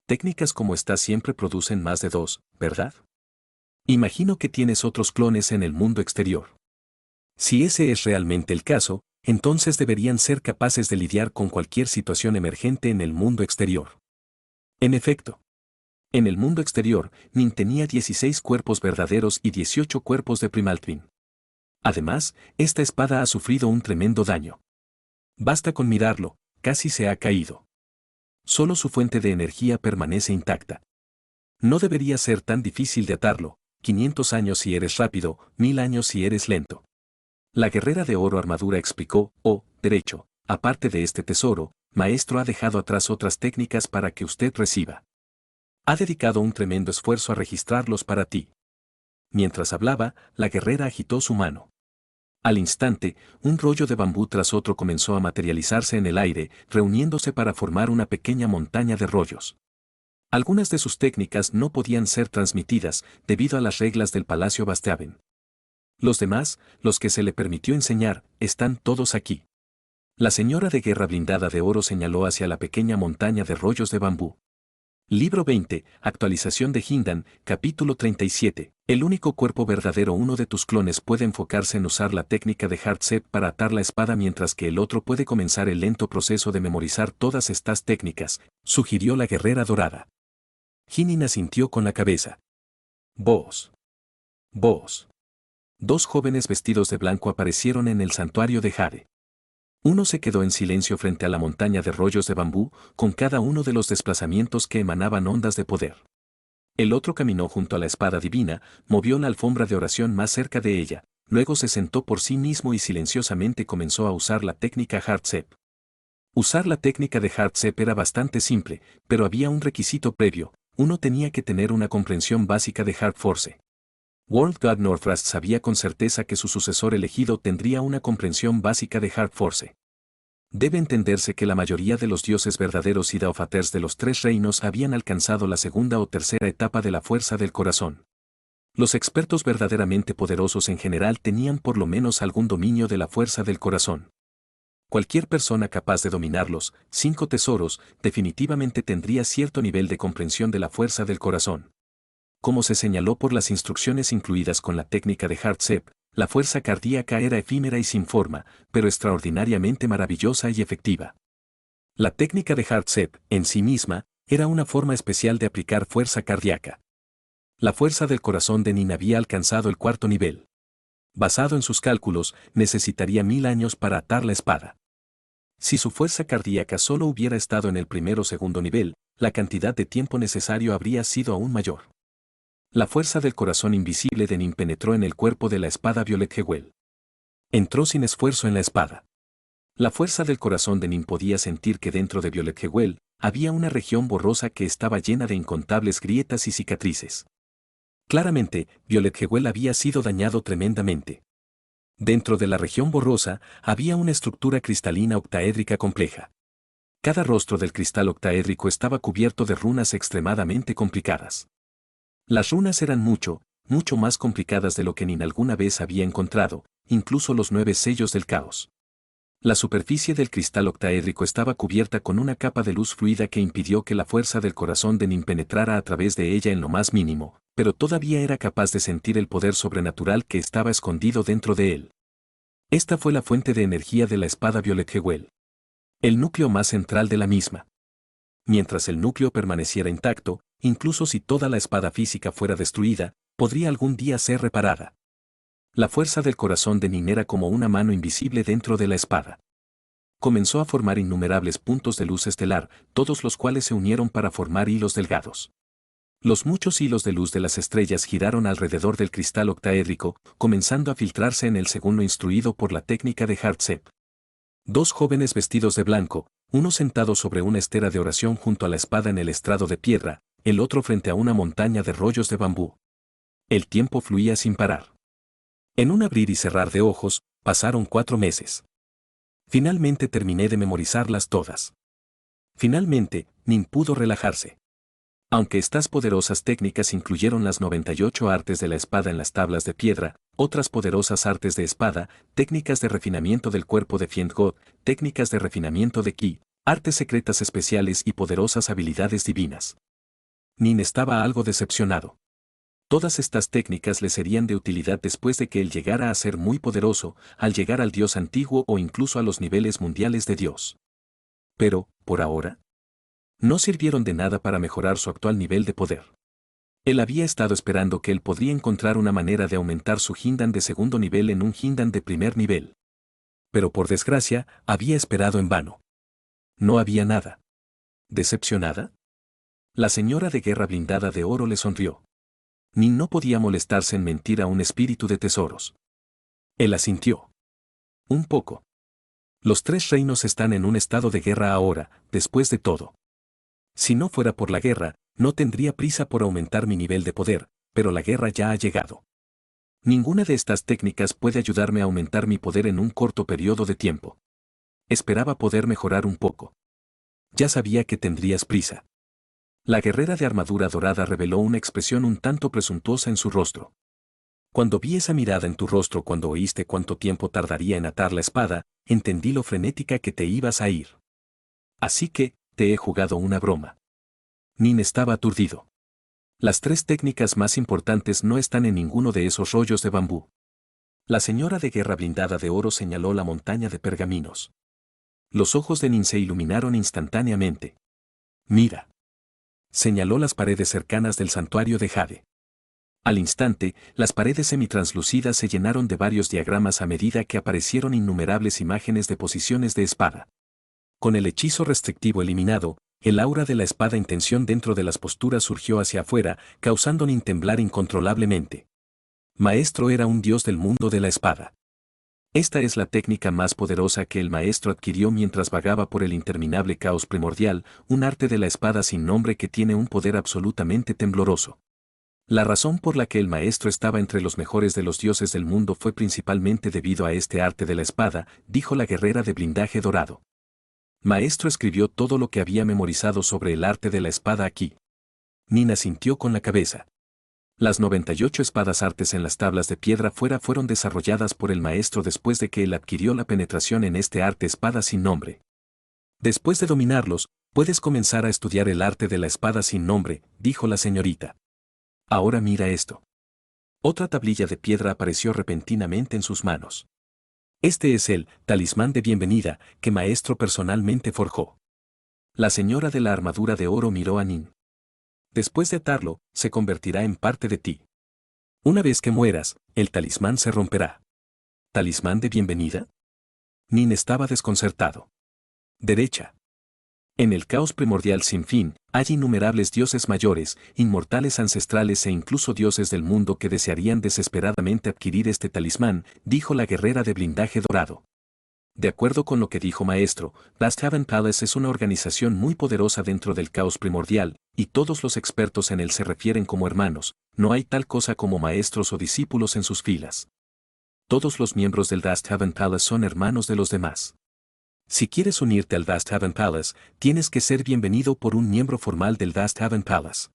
Técnicas como esta siempre producen más de 2, ¿verdad? Imagino que tienes otros clones en el mundo exterior. Si ese es realmente el caso, entonces deberían ser capaces de lidiar con cualquier situación emergente en el mundo exterior. En efecto, en el mundo exterior, Nin tenía 16 cuerpos verdaderos y 18 cuerpos de Primal Twin. Además, esta espada ha sufrido un tremendo daño. Basta con mirarlo, casi se ha caído. Solo su fuente de energía permanece intacta. No debería ser tan difícil de atarlo, 500 años si eres rápido, 1000 años si eres lento. La guerrera de oro armadura explicó, derecho, aparte de este tesoro, maestro ha dejado atrás otras técnicas para que usted reciba. Ha dedicado un tremendo esfuerzo a registrarlos para ti. Mientras hablaba, la guerrera agitó su mano. Al instante, un rollo de bambú tras otro comenzó a materializarse en el aire, reuniéndose para formar una pequeña montaña de rollos. Algunas de sus técnicas no podían ser transmitidas debido a las reglas del Palacio Basteaven. Los demás, los que se le permitió enseñar, están todos aquí. La señora de guerra blindada de oro señaló hacia la pequeña montaña de rollos de bambú. Libro 20, Actualización de Hindan, capítulo 37. El único cuerpo verdadero. Uno de tus clones puede enfocarse en usar la técnica de Hardset para atar la espada mientras que el otro puede comenzar el lento proceso de memorizar todas estas técnicas, sugirió la guerrera dorada. Hinin asintió con la cabeza. Vos. 2 jóvenes vestidos de blanco aparecieron en el santuario de Jade. Uno se quedó en silencio frente a la montaña de rollos de bambú, con cada uno de los desplazamientos que emanaban ondas de poder. El otro caminó junto a la espada divina, movió la alfombra de oración más cerca de ella, luego se sentó por sí mismo y silenciosamente comenzó a usar la técnica Hardset. Usar la técnica de Hardset era bastante simple, pero había un requisito previo: uno tenía que tener una comprensión básica de Hard Force. World God Northrast sabía con certeza que su sucesor elegido tendría una comprensión básica de Hard Force. Debe entenderse que la mayoría de los dioses verdaderos y Daofaters de los 3 reinos habían alcanzado la segunda o tercera etapa de la fuerza del corazón. Los expertos verdaderamente poderosos en general tenían por lo menos algún dominio de la fuerza del corazón. Cualquier persona capaz de dominar los 5 tesoros definitivamente tendría cierto nivel de comprensión de la fuerza del corazón. Como se señaló por las instrucciones incluidas con la técnica de Hardset, la fuerza cardíaca era efímera y sin forma, pero extraordinariamente maravillosa y efectiva. La técnica de Hardset, en sí misma, era una forma especial de aplicar fuerza cardíaca. La fuerza del corazón de Nin había alcanzado el 4º nivel. Basado en sus cálculos, necesitaría 1000 años para atar la espada. Si su fuerza cardíaca solo hubiera estado en el 1º o 2º nivel, la cantidad de tiempo necesario habría sido aún mayor. La fuerza del corazón invisible de Nin penetró en el cuerpo de la espada Violet Jewel. Entró sin esfuerzo en la espada. La fuerza del corazón de Nin podía sentir que dentro de Violet Jewel había una región borrosa que estaba llena de incontables grietas y cicatrices. Claramente, Violet Jewel había sido dañado tremendamente. Dentro de la región borrosa había una estructura cristalina octaédrica compleja. Cada rostro del cristal octaédrico estaba cubierto de runas extremadamente complicadas. Las runas eran mucho más complicadas de lo que Nin alguna vez había encontrado, incluso los 9 sellos del caos. La superficie del cristal octaédrico estaba cubierta con una capa de luz fluida que impidió que la fuerza del corazón de Nin penetrara a través de ella en lo más mínimo, pero todavía era capaz de sentir el poder sobrenatural que estaba escondido dentro de él. Esta fue la fuente de energía de la espada Violet Jewel. El núcleo más central de la misma. Mientras el núcleo permaneciera intacto, incluso si toda la espada física fuera destruida, podría algún día ser reparada. La fuerza del corazón de Nin era como una mano invisible dentro de la espada. Comenzó a formar innumerables puntos de luz estelar, todos los cuales se unieron para formar hilos delgados. Los muchos hilos de luz de las estrellas giraron alrededor del cristal octaédrico, comenzando a filtrarse en el segundo instruido por la técnica de Hardset. 2 jóvenes vestidos de blanco, uno sentado sobre una estera de oración junto a la espada en el estrado de piedra, el otro frente a una montaña de rollos de bambú. El tiempo fluía sin parar. En un abrir y cerrar de ojos, pasaron 4 meses. Finalmente terminé de memorizarlas todas. Finalmente, Nin pudo relajarse. Aunque estas poderosas técnicas incluyeron las 98 artes de la espada en las tablas de piedra, otras poderosas artes de espada, técnicas de refinamiento del cuerpo de Fiend-God, técnicas de refinamiento de Ki, artes secretas especiales y poderosas habilidades divinas. Nin estaba algo decepcionado. Todas estas técnicas le serían de utilidad después de que él llegara a ser muy poderoso, al llegar al Dios antiguo o incluso a los niveles mundiales de Dios. Pero, por ahora, no sirvieron de nada para mejorar su actual nivel de poder. Él había estado esperando que él podría encontrar una manera de aumentar su Hindan de segundo nivel en un Hindan de primer nivel. Pero por desgracia, había esperado en vano. No había nada. ¿Decepcionada? La señora de guerra blindada de oro le sonrió. Nin no podía molestarse en mentir a un espíritu de tesoros. Él asintió. Un poco. Los 3 reinos están en un estado de guerra ahora, después de todo. Si no fuera por la guerra, no tendría prisa por aumentar mi nivel de poder, pero la guerra ya ha llegado. Ninguna de estas técnicas puede ayudarme a aumentar mi poder en un corto periodo de tiempo. Esperaba poder mejorar un poco. Ya sabía que tendrías prisa. La guerrera de armadura dorada reveló una expresión un tanto presuntuosa en su rostro. Cuando vi esa mirada en tu rostro cuando oíste cuánto tiempo tardaría en atar la espada, entendí lo frenética que te ibas a ir. Así que, te he jugado una broma. Nin estaba aturdido. Las 3 técnicas más importantes no están en ninguno de esos rollos de bambú. La señora de guerra blindada de oro señaló la montaña de pergaminos. Los ojos de Nin se iluminaron instantáneamente. Mira. Señaló las paredes cercanas del santuario de Jade. Al instante, las paredes semitranslúcidas se llenaron de varios diagramas a medida que aparecieron innumerables imágenes de posiciones de espada. Con el hechizo restrictivo eliminado, el aura de la espada en tensión dentro de las posturas surgió hacia afuera, causando Nin temblar incontrolablemente. Maestro era un dios del mundo de la espada. Esta es la técnica más poderosa que el maestro adquirió mientras vagaba por el interminable caos primordial, un arte de la espada sin nombre que tiene un poder absolutamente tembloroso. La razón por la que el maestro estaba entre los mejores de los dioses del mundo fue principalmente debido a este arte de la espada, dijo la guerrera de blindaje dorado. Maestro escribió todo lo que había memorizado sobre el arte de la espada aquí. Nin asintió con la cabeza. Las 98 espadas artes en las tablas de piedra fueron desarrolladas por el maestro después de que él adquirió la penetración en este arte espada sin nombre. Después de dominarlos, puedes comenzar a estudiar el arte de la espada sin nombre, dijo la señorita. Ahora mira esto. Otra tablilla de piedra apareció repentinamente en sus manos. Este es el talismán de bienvenida que maestro personalmente forjó. La señora de la armadura de oro miró a Nin. Después de atarlo, se convertirá en parte de ti. Una vez que mueras, el talismán se romperá. ¿Talismán de bienvenida? Nin estaba desconcertado. Derecha. En el caos primordial sin fin, hay innumerables dioses mayores, inmortales ancestrales e incluso dioses del mundo que desearían desesperadamente adquirir este talismán, dijo la guerrera de blindaje dorado. De acuerdo con lo que dijo Maestro, Dusthaven Palace es una organización muy poderosa dentro del caos primordial, y todos los expertos en él se refieren como hermanos, no hay tal cosa como maestros o discípulos en sus filas. Todos los miembros del Dusthaven Palace son hermanos de los demás. Si quieres unirte al Dusthaven Palace, tienes que ser bienvenido por un miembro formal del Dusthaven Palace.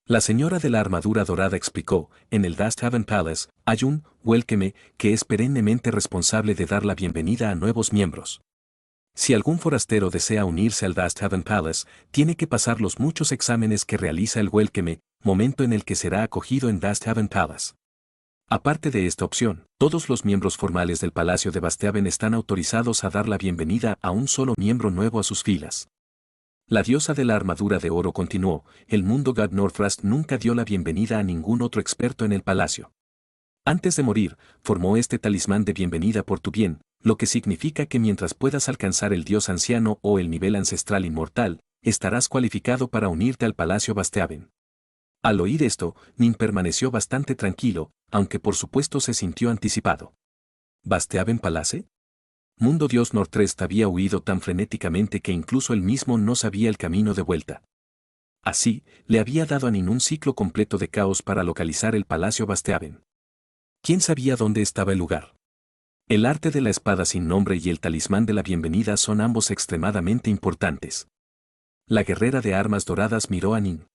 La señora de la armadura dorada explicó, en el Dusthaven Palace, hay un welcome que es perennemente responsable de dar la bienvenida a nuevos miembros. Si algún forastero desea unirse al Dusthaven Palace, tiene que pasar los muchos exámenes que realiza el welcome, momento en el que será acogido en Dusthaven Palace. Aparte de esta opción, todos los miembros formales del Palacio de Basteaven están autorizados a dar la bienvenida a un solo miembro nuevo a sus filas. La diosa de la armadura de oro continuó, el mundo God Northrast nunca dio la bienvenida a ningún otro experto en el palacio. Antes de morir, formó este talismán de bienvenida por tu bien, lo que significa que mientras puedas alcanzar el dios anciano o el nivel ancestral inmortal, estarás cualificado para unirte al Palacio Basteaven. Al oír esto, Nin permaneció bastante tranquilo, aunque por supuesto se sintió anticipado. ¿Basteaven Palace? Mundo Dios Northrast había huido tan frenéticamente que incluso él mismo no sabía el camino de vuelta. Así, le había dado a Nin un ciclo completo de caos para localizar el Palacio Basteaven. ¿Quién sabía dónde estaba el lugar? El arte de la espada sin nombre y el talismán de la bienvenida son ambos extremadamente importantes. La guerrera de armas doradas miró a Nin.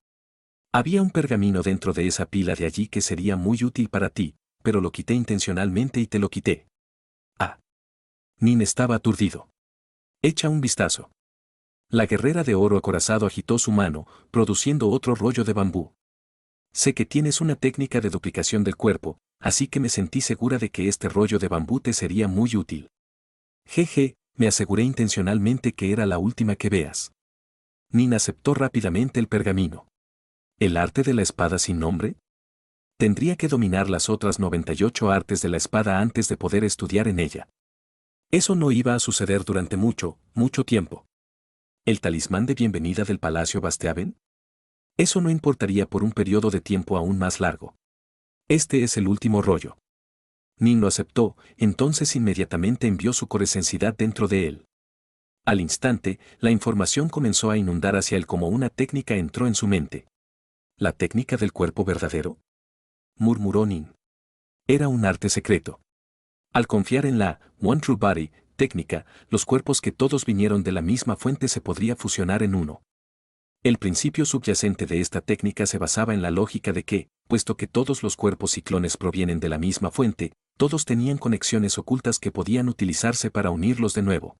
Había un pergamino dentro de esa pila de allí que sería muy útil para ti, pero lo quité intencionalmente y te lo quité. Ah. Nin estaba aturdido. Echa un vistazo. La guerrera de oro acorazado agitó su mano, produciendo otro rollo de bambú. Sé que tienes una técnica de duplicación del cuerpo, así que me sentí segura de que este rollo de bambú te sería muy útil. Jeje, me aseguré intencionalmente que era la última que veas. Nin aceptó rápidamente el pergamino. ¿El arte de la espada sin nombre? Tendría que dominar las otras 98 artes de la espada antes de poder estudiar en ella. Eso no iba a suceder durante mucho, mucho tiempo. ¿El talismán de bienvenida del Palacio Basteaven? Eso no importaría por un periodo de tiempo aún más largo. Este es el último rollo. Nin lo aceptó, entonces inmediatamente envió su coresensidad dentro de él. Al instante, la información comenzó a inundar hacia él como una técnica entró en su mente. ¿La técnica del cuerpo verdadero?, murmuró Nin. Era un arte secreto. Al confiar en la One True Body técnica, los cuerpos que todos vinieron de la misma fuente se podría fusionar en uno. El principio subyacente de esta técnica se basaba en la lógica de que, puesto que todos los cuerpos y clones provienen de la misma fuente, todos tenían conexiones ocultas que podían utilizarse para unirlos de nuevo.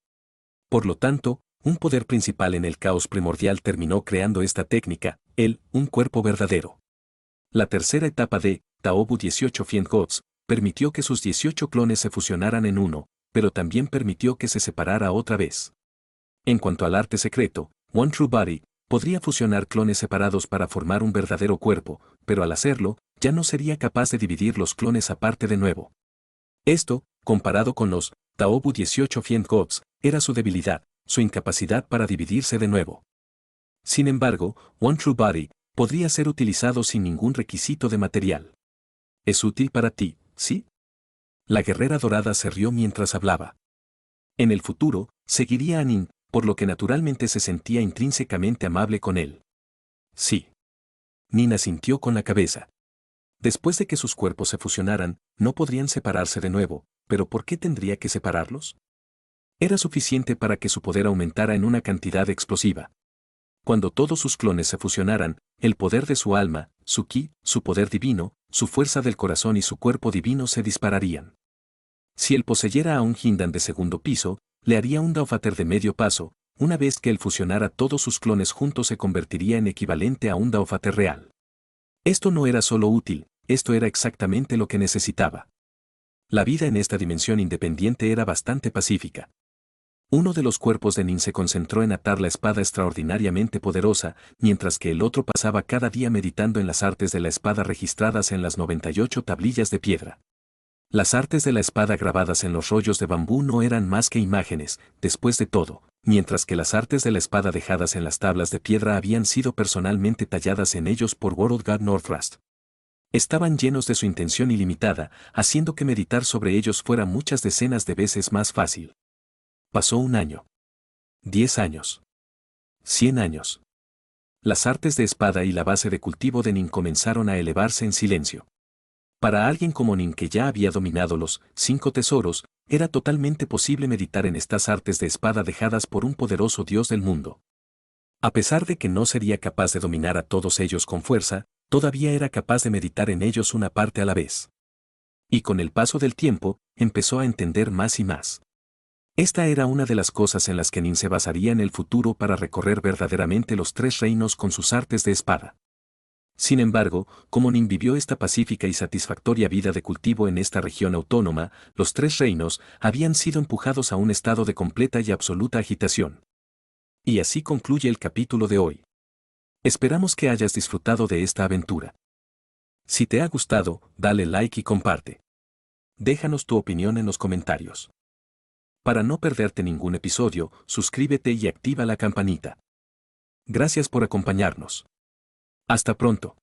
Por lo tanto, un poder principal en el caos primordial terminó creando esta técnica, un cuerpo verdadero. La tercera etapa de Taobu 18 Fiend Gods permitió que sus 18 clones se fusionaran en uno, pero también permitió que se separara otra vez. En cuanto al arte secreto, One True Body podría fusionar clones separados para formar un verdadero cuerpo, pero al hacerlo, ya no sería capaz de dividir los clones aparte de nuevo. Esto, comparado con los Taobu 18 Fiend Gods, era su debilidad, su incapacidad para dividirse de nuevo. Sin embargo, One True Body podría ser utilizado sin ningún requisito de material. ¿Es útil para ti, sí? La guerrera dorada se rió mientras hablaba. En el futuro, seguiría a Nin, por lo que naturalmente se sentía intrínsecamente amable con él. Sí. Nin asintió con la cabeza. Después de que sus cuerpos se fusionaran, no podrían separarse de nuevo, pero ¿por qué tendría que separarlos? Era suficiente para que su poder aumentara en una cantidad explosiva. Cuando todos sus clones se fusionaran, el poder de su alma, su ki, su poder divino, su fuerza del corazón y su cuerpo divino se dispararían. Si él poseyera a un Hindan de segundo piso, le haría un Daofater de medio paso, una vez que él fusionara todos sus clones juntos se convertiría en equivalente a un Daofater real. Esto no era solo útil, esto era exactamente lo que necesitaba. La vida en esta dimensión independiente era bastante pacífica. Uno de los cuerpos de Nin se concentró en atar la espada extraordinariamente poderosa, mientras que el otro pasaba cada día meditando en las artes de la espada registradas en las 98 tablillas de piedra. Las artes de la espada grabadas en los rollos de bambú no eran más que imágenes, después de todo, mientras que las artes de la espada dejadas en las tablas de piedra habían sido personalmente talladas en ellos por World God Northrust. Estaban llenos de su intención ilimitada, haciendo que meditar sobre ellos fuera muchas decenas de veces más fácil. Pasó un año. 10 años. 100 años. Las artes de espada y la base de cultivo de Nin comenzaron a elevarse en silencio. Para alguien como Nin que ya había dominado los 5 tesoros, era totalmente posible meditar en estas artes de espada dejadas por un poderoso dios del mundo. A pesar de que no sería capaz de dominar a todos ellos con fuerza, todavía era capaz de meditar en ellos una parte a la vez. Y con el paso del tiempo, empezó a entender más y más. Esta era una de las cosas en las que Nin se basaría en el futuro para recorrer verdaderamente los 3 reinos con sus artes de espada. Sin embargo, como Nin vivió esta pacífica y satisfactoria vida de cultivo en esta región autónoma, los 3 reinos habían sido empujados a un estado de completa y absoluta agitación. Y así concluye el capítulo de hoy. Esperamos que hayas disfrutado de esta aventura. Si te ha gustado, dale like y comparte. Déjanos tu opinión en los comentarios. Para no perderte ningún episodio, suscríbete y activa la campanita. Gracias por acompañarnos. Hasta pronto.